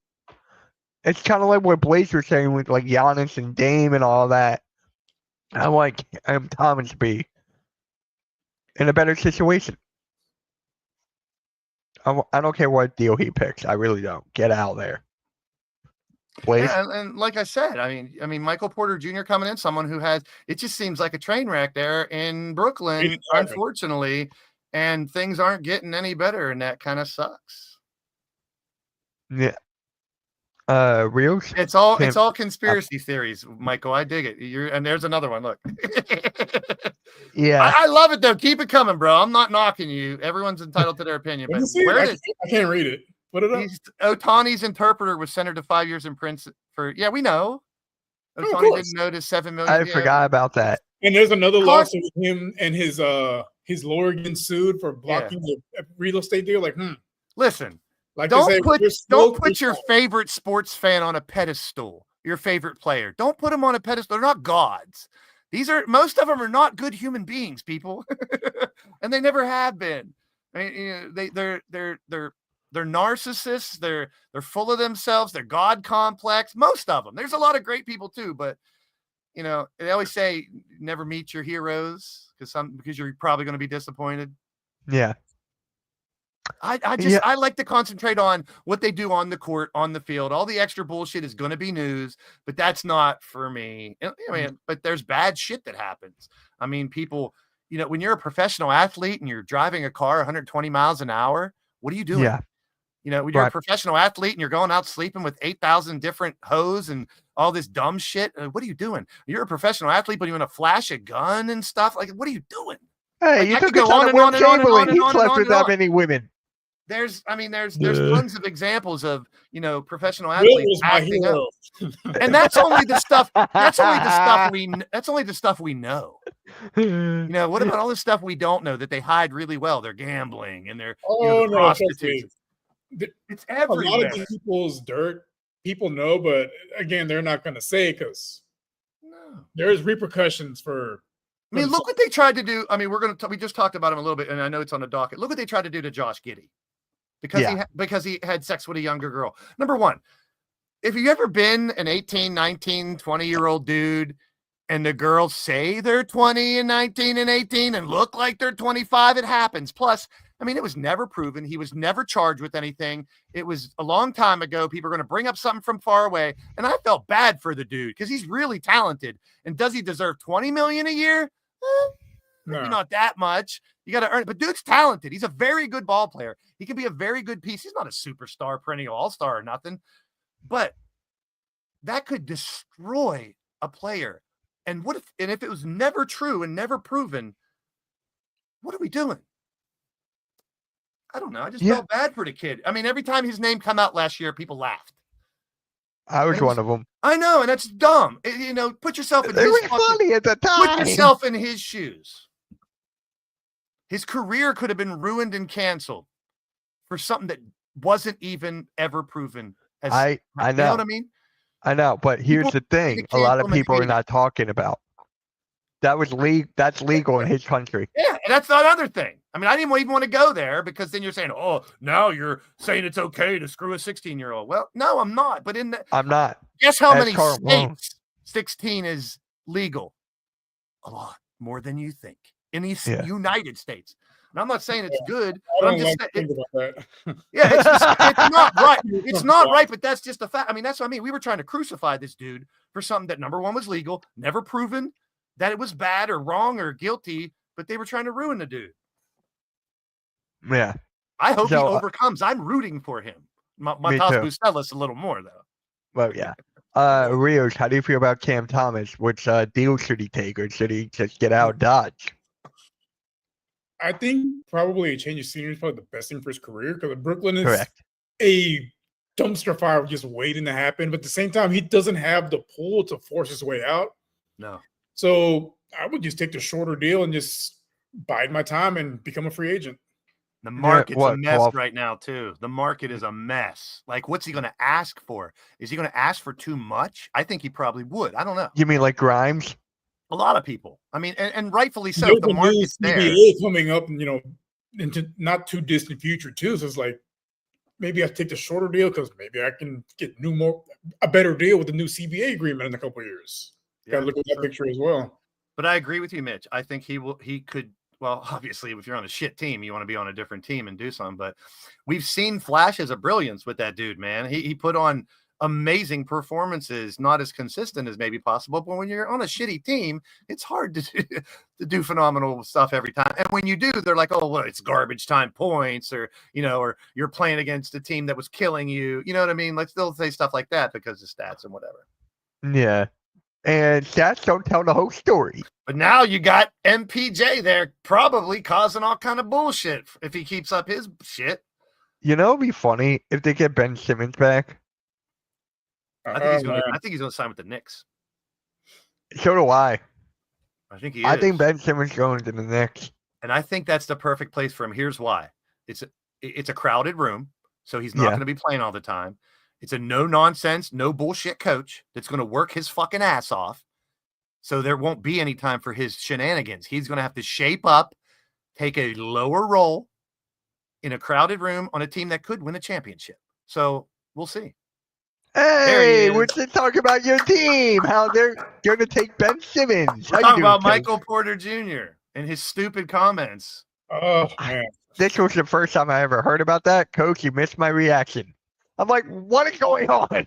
It's kind of like what Blaze was saying with like Giannis and Dame and all that. I like Thomas to be in a better situation. I don't care what deal he picks. I really don't. Get out of there. Please. Yeah, and like I said, I mean, Michael Porter Jr. coming in, someone who has, it just seems like a train wreck there in Brooklyn, unfortunately, and things aren't getting any better, and that kind of sucks. Yeah. Rios? It's all conspiracy theories, Michael. I dig it. And there's another one. Look. Yeah. I love it though. Keep it coming, bro. I'm not knocking you. Everyone's entitled to their opinion. But I can't read it. Put it up. Otani's interpreter was sentenced to 5 years in prison for. Yeah, we know. of Tony course. didn't notice 7 million. I Yeah. forgot about that. And there's another Con- lawsuit with him and his lawyer getting sued for blocking the real estate deal. Like, Listen, like don't they say, put "There's don't smoke, put there's your fire." favorite sports fan on a pedestal. Your favorite player. Don't put them on a pedestal. They're not gods. Most of them are not good human beings, people, and they never have been. I mean, you know, they're narcissists. They're full of themselves. They're God complex. Most of them. There's a lot of great people too, but you know, they always say never meet your heroes because you're probably going to be disappointed. Yeah. I like to concentrate on what they do on the court, on the field. All the extra bullshit is going to be news, but that's not for me. I mean, but there's bad shit that happens. I mean, people, you know, when you're a professional athlete and you're driving a car 120 miles an hour, what are you doing? Yeah. You know, when you're a Right. professional athlete and you're going out sleeping with 8,000 different hoes and all this dumb shit, what are you doing? You're a professional athlete, but you want to flash a gun and stuff. Like, what are you doing? Hey, Like, you I took could a go ton on of and Will on and on and on Chamberlain. and He on and slept on with and that on. many women. There's Yeah. tons of examples of, you know, professional Will athletes was my acting up. hero. And that's only the stuff. That's only the stuff we know. You know, what about all the stuff we don't know that they hide really well? They're gambling and they're Oh the no, trust me. prostitutes. It's A lot everywhere. of these people's dirt, people know, but again, they're not going to say because No. there's repercussions for. I mean, look what they tried to do. I mean, we just talked about him a little bit, and I know it's on the docket. Look what they tried to do to Josh Giddey because he had sex with a younger girl. Number one, if you've ever been an 18, 19, 20-year-old dude and the girls say they're 20 and 19 and 18 and look like they're 25, it happens. Plus, I mean, it was never proven. He was never charged with anything. It was a long time ago. People are going to bring up something from far away. And I felt bad for the dude because he's really talented. And does he deserve 20 million a year? Maybe No. not that much. You got to earn it. But dude's talented. He's a very good ball player. He can be a very good piece. He's not a superstar, perennial all-star or nothing. But that could destroy a player. And if it was never true and never proven, what are we doing? I don't know. I just felt bad for the kid. I mean, every time his name come out last year, people laughed. I was one of them. I know, and that's dumb. You know, put yourself in It was funny at the time. Put yourself in his shoes. His career could have been ruined and canceled for something that wasn't even ever proven. I know. You know what I mean? I know, but here's People the thing: a lot of people are not talking about. That's legal in his country. Yeah, and that's another thing. I mean, I didn't even want to go there because then you're saying, "Oh, now you're saying it's okay to screw a 16-year-old." Well, no, I'm not. But I'm not. Guess how That's many Carl Malone. states 16 is legal? A lot more than you think in these United States. And I'm not saying it's good, but I'm just saying. Think about that. Yeah, it's not right. It's not right, but that's just a fact. I mean, that's what I mean. We were trying to crucify this dude for something that, number one, was legal, never proven that it was bad or wrong or guilty, but they were trying to ruin the dude. Yeah. I hope he overcomes. I'm rooting for him. Matas Bucelis a little more, though. Well, yeah. Rios, how do you feel about Cam Thomas? Which deal should he take, or should he just get out of Dodge? I think probably a change of scenery is probably the best thing for his career because Brooklyn is Correct. a dumpster fire just waiting to happen. But at the same time, he doesn't have the pull to force his way out. No. So I would just take the shorter deal and just bide my time and become a free agent. The market's a mess right now, too. The market is a mess. Like, what's he going to ask for? Is he going to ask for too much? I think he probably would. I don't know. You mean like Grimes? A lot of people. I mean, and rightfully so. There's The market's there. CBA coming up, into not too distant future too. So it's like maybe I take the shorter deal because maybe I can get a better deal with the new CBA agreement in a couple of years. Got to look at that picture as well. But I agree with you, Mitch. I think he could. Well, obviously, if you're on a shit team, you want to be on a different team and do something. But we've seen flashes of brilliance with that dude, man. He put on amazing performances, not as consistent as maybe possible. But when you're on a shitty team, it's hard to do phenomenal stuff every time. And when you do, they're like, oh, well, it's garbage time points, or you're playing against a team that was killing you. You know what I mean? Like, they'll say stuff like that because of stats and whatever. Yeah. And stats don't tell the whole story. But now you got MPJ there probably causing all kind of bullshit if he keeps up his shit. You know, it'd be funny if they get Ben Simmons back. I think he's going to sign with the Knicks. So do I. I think he I is. think Ben Simmons going to the Knicks. And I think that's the perfect place for him. Here's why. It's a crowded room, so he's not Yeah. going to be playing all the time. It's a no nonsense, no bullshit coach that's going to work his fucking ass off. So there won't be any time for his shenanigans. He's going to have to shape up, take a lower role in a crowded room on a team that could win a championship. So we'll see. Hey, is. we're just talking about your team. How they're going to take Ben Simmons. How you Talking doing, about Coach? Michael Porter Jr. and his stupid comments. Oh man, This was the first time I ever heard about that. Coach, you missed my reaction. I'm like, what is going on?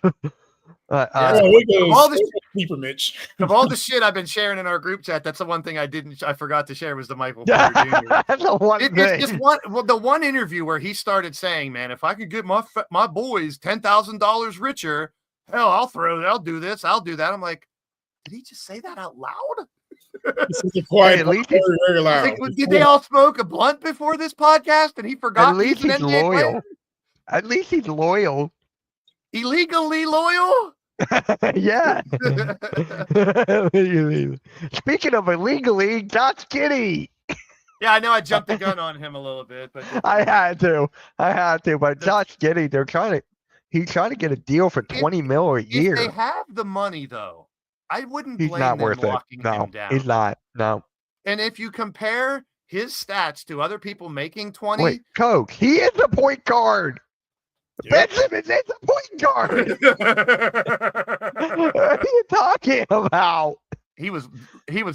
Yeah. oh, it goes all this- Keeper Mitch. Of all the shit I've been sharing in our group chat, that's the one thing I forgot to share was the Michael Porter Jr. That's the one It's thing. just the one interview where he started saying, "Man, if I could get my boys $10,000 richer, hell, I'll do this, I'll do that." I'm like, did he just say that out loud? This is a quiet, Hey, at least very, very loud. Like, did they all smoke a blunt before this podcast and he forgot? At least he's he's an NBA player? loyal. At least he's loyal. Illegally loyal. Yeah. Speaking of illegally, Josh Giddey. Yeah, I know I jumped the gun on him a little bit, but I had to. But Josh Giddey, he's trying to get a deal for 20 mil a year. if they have the money, though, I wouldn't He's blame not them worth it. locking No, him down. he's not. No. And if you compare his stats to other people making 20, Wait, Coach, he is a point guard. Yep. Ben Simmons is a point guard. What are you talking about? he was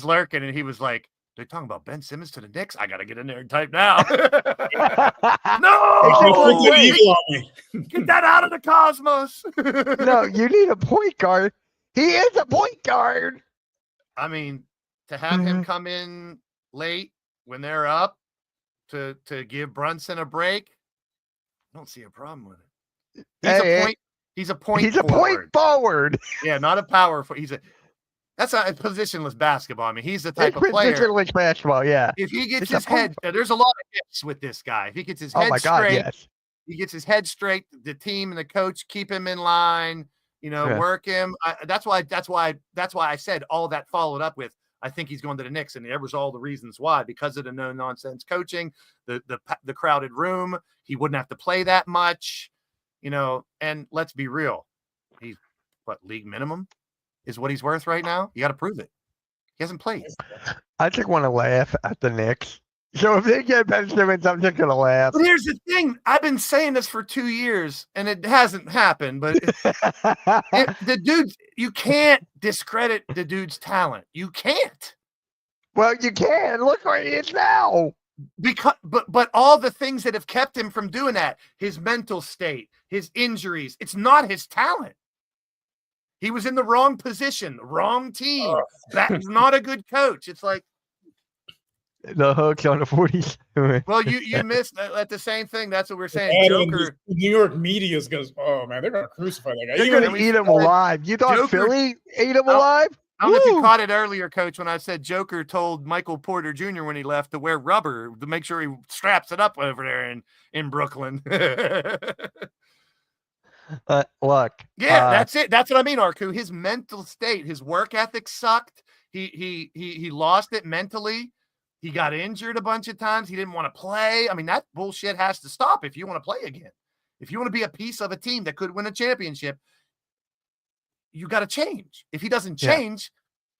lurking and he was like, "They're talking about Ben Simmons to the Knicks. I got to get in there and type now." It's No, an eagle on me. get that out of the cosmos. No, you need a point guard. He is a point guard. I mean, to have him come in late when they're up to give Brunson a break, I don't see a problem with it. He's a point He's a forward. point forward. Yeah, not a power forward. That's a positionless basketball. I mean, he's the type It's of player. ridiculous basketball, yeah. If he gets It's a his head, there's a lot of ifs with this guy. If he gets his Oh head my God, straight, yes. he gets his head straight. The team and the coach keep him in line. Yeah. Work him. That's why I said all that followed up with, I think he's going to the Knicks, and there was all the reasons why, because of the no nonsense coaching, the crowded room. He wouldn't have to play that much, And let's be real, he's league minimum is what he's worth right now. You got to prove it. He hasn't played. I just want to laugh at the Knicks. So if they get Ben Simmons, I'm just gonna laugh. But here's the thing: I've been saying this for 2 years, and it hasn't happened. But the dude, you can't discredit the dude's talent. You can't. Well, you can. Look where he is now. But all the things that have kept him from doing that, his mental state, his injuries, it's not his talent. He was in the wrong position, wrong team. That's not a good coach. It's like the hooks on the 47. Well, you missed at the same thing. That's what we're saying. And Joker. the New York media is goes, oh man, they're gonna crucify that guy. They're Even gonna we eat him said alive. You thought Joker- Philly ate him Oh, alive? I don't know if you Woo! caught it earlier, Coach, when I said Joker told Michael Porter Jr. when he left to wear rubber to make sure he straps it up over there in Brooklyn. Look. Yeah, that's it. That's what I mean, Arku. His mental state, his work ethic sucked. He lost it mentally. He got injured a bunch of times. He didn't want to play. I mean, that bullshit has to stop if you want to play again. If you want to be a piece of a team that could win a championship, you got to change. If he doesn't change,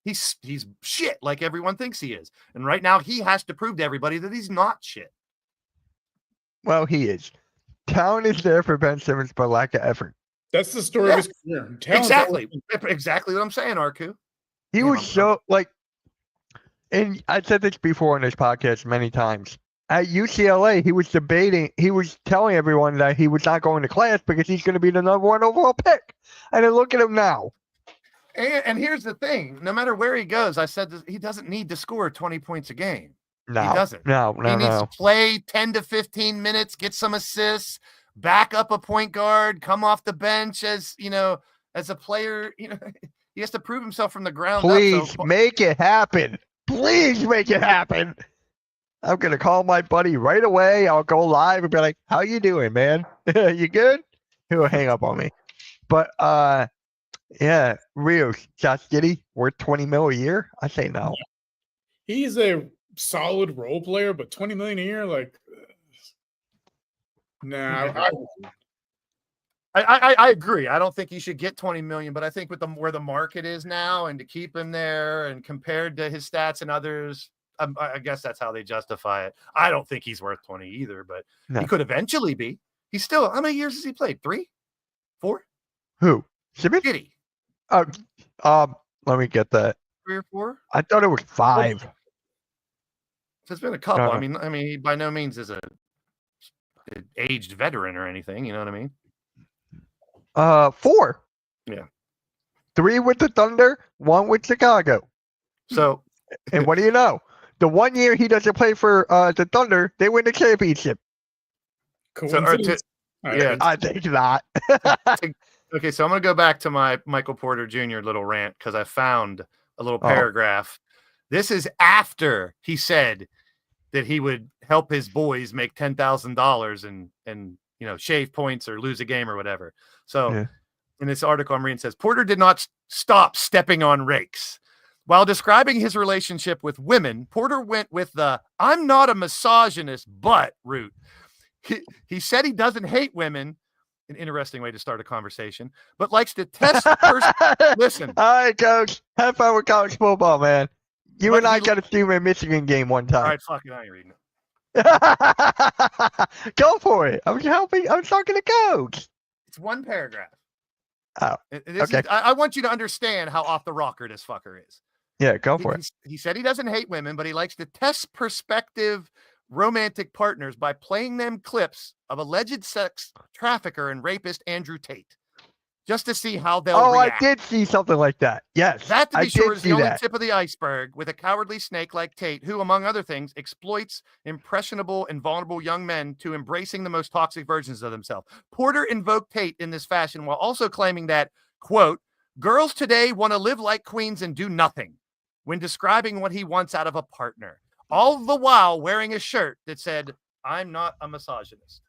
he's shit like everyone thinks he is. And right now he has to prove to everybody that he's not shit. Well, he is. Talent is there for Ben Simmons, but lack of effort. That's the story of his career. Talent's Exactly what I'm saying, Arku. He was so and I said this before on this podcast many times. At UCLA, he was telling everyone that he was not going to class because he's going to be the number 1 overall pick. And then look at him now. And here's the thing: no matter where he goes, I said this, he doesn't need to score 20 points a game. No, He doesn't. He needs to play 10 to 15 minutes, get some assists, back up a point guard, come off the bench as a player. He has to prove himself from the ground up. Please So, make it happen. Please make it happen. I'm gonna call my buddy right away. I'll go live and be like, "How you doing, man? You good?" He'll hang up on me. But Yeah, Rio, Josh Giddey, worth 20 mil a year? I say no. He's a solid role player, but 20 million a year, like, nah. I agree. I don't think he should get 20 million, but I think with where the market is now and to keep him there and compared to his stats and others, I guess that's how they justify it. I don't think he's worth 20 either, but No. he could eventually be. He's still, how many years has he played? 3? 4? Who? Simmons? Giddy. Let me get that. 3 or 4? I thought it was 5. So it's been a couple. No. I mean, he by no means is an aged veteran or anything. You know what I mean? 4. Yeah. 3 with the Thunder, 1 with Chicago. So, And what do you know? The 1 year he doesn't play for the Thunder, they win the championship. Coincidence? yeah. I think not. Okay, so I'm going to go back to my Michael Porter Jr. little rant because I found a little Oh. paragraph. This is after he said that he would help his boys make $10,000 and shave points or lose a game or whatever. So Yeah. in this article I'm reading, it says Porter did not stop stepping on rakes. While describing his relationship with women, Porter went with the "I'm not a misogynist, but" route. He said he doesn't hate women. An interesting way to start a conversation, but likes to test. Listen. All right, coach. Have fun with college football, man. You But and I he- got to see a Michigan game one All time. right, fuck it. I ain't reading it. Go for it. I was talking to coach. It's one paragraph. Oh, okay. I want you to understand how off the rocker this fucker is. Yeah, go for it. He said he doesn't hate women, but he likes to test prospective romantic partners by playing them clips of alleged sex trafficker and rapist Andrew Tate, just to see how they'll react. I did see something like that. Yes, That, to I be sure, did is see the only that. tip of the iceberg with a cowardly snake like Tate, who, among other things, exploits impressionable and vulnerable young men to embracing the most toxic versions of themselves. Porter invoked Tate in this fashion while also claiming that, quote, girls today want to live like queens and do nothing when describing what he wants out of a partner, all the while wearing a shirt that said, I'm not a misogynist.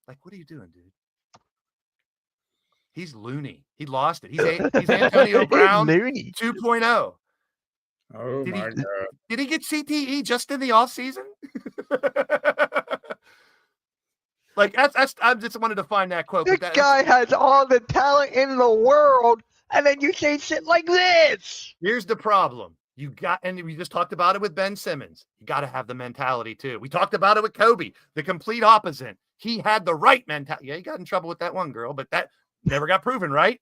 Like, what are you doing, dude? He's loony. He lost it. He's Antonio Brown Loony. 2.0. Oh Did he- my god. Did he get CTE just in the off season? Like that's I just wanted to find that quote. This guy has all the talent in the world, and then you say shit like this. Here's the problem. And we just talked about it with Ben Simmons. You got to have the mentality too. We talked about it with Kobe, the complete opposite. He had the right mentality. Yeah, he got in trouble with that one girl, but that never got proven, right?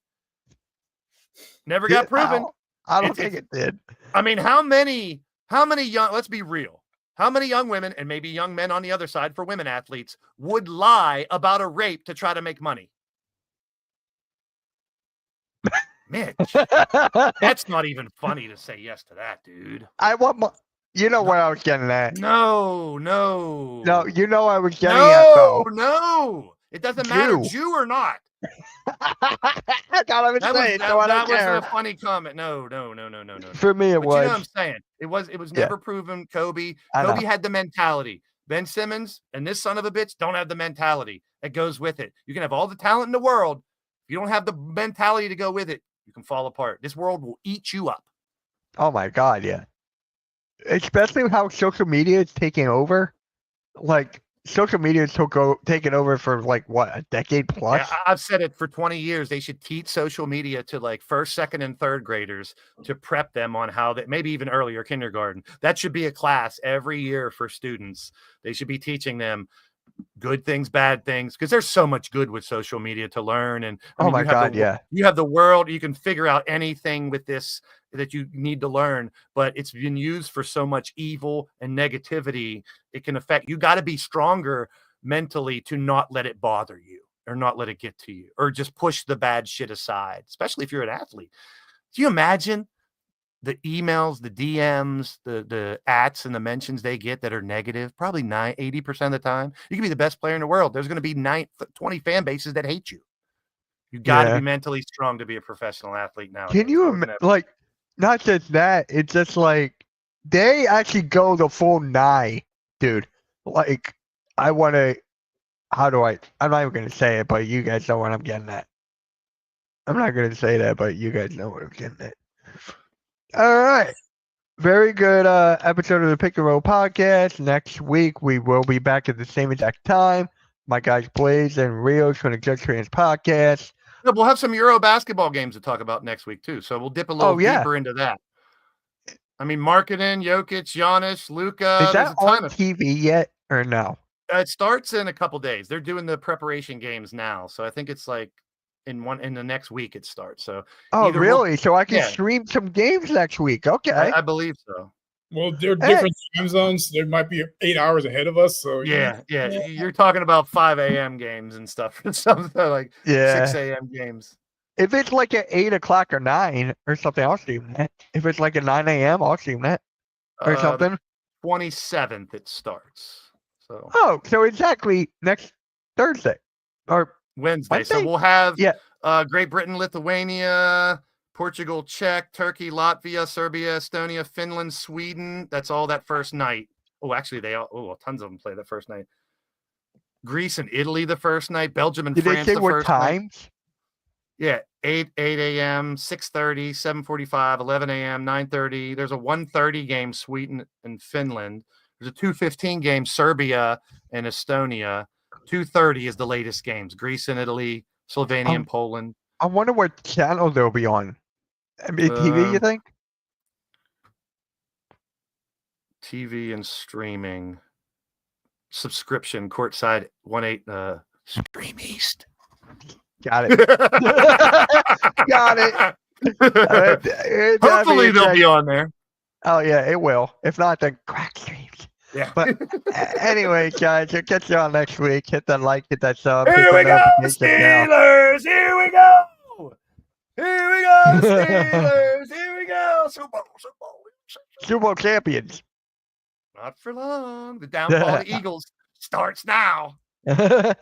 Never got proven. I don't think it did. I mean, how many young, let's be real. How many young women and maybe young men on the other side for women athletes would lie about a rape to try to make money? Mitch, that's not even funny to say yes to that, dude. I want my. You know what I was getting at. No. No, you know I was getting at though. No. It doesn't matter, Jew. Jew or not. That's all I was saying. That so I don't wasn't care. a funny comment. No. For me, it But was. you know what I'm saying? It was Yeah. never proven. Kobe I know. had the mentality. Ben Simmons and this son of a bitch don't have the mentality that goes with it. You can have all the talent in the world. If you don't have the mentality to go with it, you can fall apart. This world will eat you up. Oh my god, yeah. Especially how social media is taking over. Like social media is taking over for like what, a decade plus? Yeah, I've said it for 20 years. They should teach social media to like first, second, and third graders to prep them on how that, maybe even earlier, kindergarten. That should be a class every year for students. They should be teaching them good things, bad things, because there's so much good with social media to learn. And Oh my you have god, yeah. you have the world. You can figure out anything with this that you need to learn, but it's been used for so much evil and negativity. It can affect you. Got to be stronger mentally to not let it bother you or not let it get to you or just push the bad shit aside, especially if you're an athlete. Do you imagine the emails, the DMs, the ats and the mentions they get that are negative? Probably 80% of the time. You can be the best player in the world. There's going to be 20 fan bases that hate you. You got to Yeah. be mentally strong to be a professional athlete now. Can you like, not just that, it's just like they actually go the full 9, dude. Like, I'm not even gonna say it, but you guys know what I'm getting at. I'm not gonna say that, but you guys know what I'm getting at. All right. Very good episode of the Pick and Roll podcast. Next week we will be back at the same exact time. My guys Blaze and Rios from the Judge Fans podcast. Yeah, we'll have some Euro basketball games to talk about next week too. So we'll dip a little deeper into that. I mean, Markkanen, Jokic, Giannis, Luka. Is that on TV yet or no? It starts in a couple days. They're doing the preparation games now, so I think it's like in the next week it starts. So really? So I can stream some games next week. Okay, I believe so. Well, they're different time zones. There might be 8 hours ahead of us. So yeah. You're talking about 5 a.m. games and stuff, or something like 6 a.m. games. If it's like at 8 o'clock or 9 or something, I'll stream that. If it's like at 9 a.m., I'll stream that or something. 27th it starts. So so exactly next Thursday or Wednesday. So we'll have Great Britain, Lithuania, Portugal, Czech, Turkey, Latvia, Serbia, Estonia, Finland, Sweden. That's all that first night. Oh, actually, tons of them play the first night. Greece and Italy the first night. Belgium and France the first night. Times? Yeah, 8 a.m., 6:30, 7:45, 11 a.m., 9:30. There's a 1:30 game, Sweden and Finland. There's a 2:15 game, Serbia and Estonia. 2:30 is the latest games. Greece and Italy, Slovenia and Poland. I wonder what channel they'll be on. TV, you think? TV and streaming. Subscription, courtside, 1-8, Stream East. Got it. Got it. Hopefully they'll be on there. Oh, yeah, it will. If not, then crack streams. Yeah. But anyway, guys, we'll catch you on next week. Hit that like, hit that sub. Here we go, Steelers. Here we go. Here we go, Steelers. Here we go. Super Bowl champions. Not for long. The downfall of the Eagles starts now. All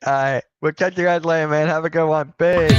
right. We'll catch you guys later, man. Have a good one. Big.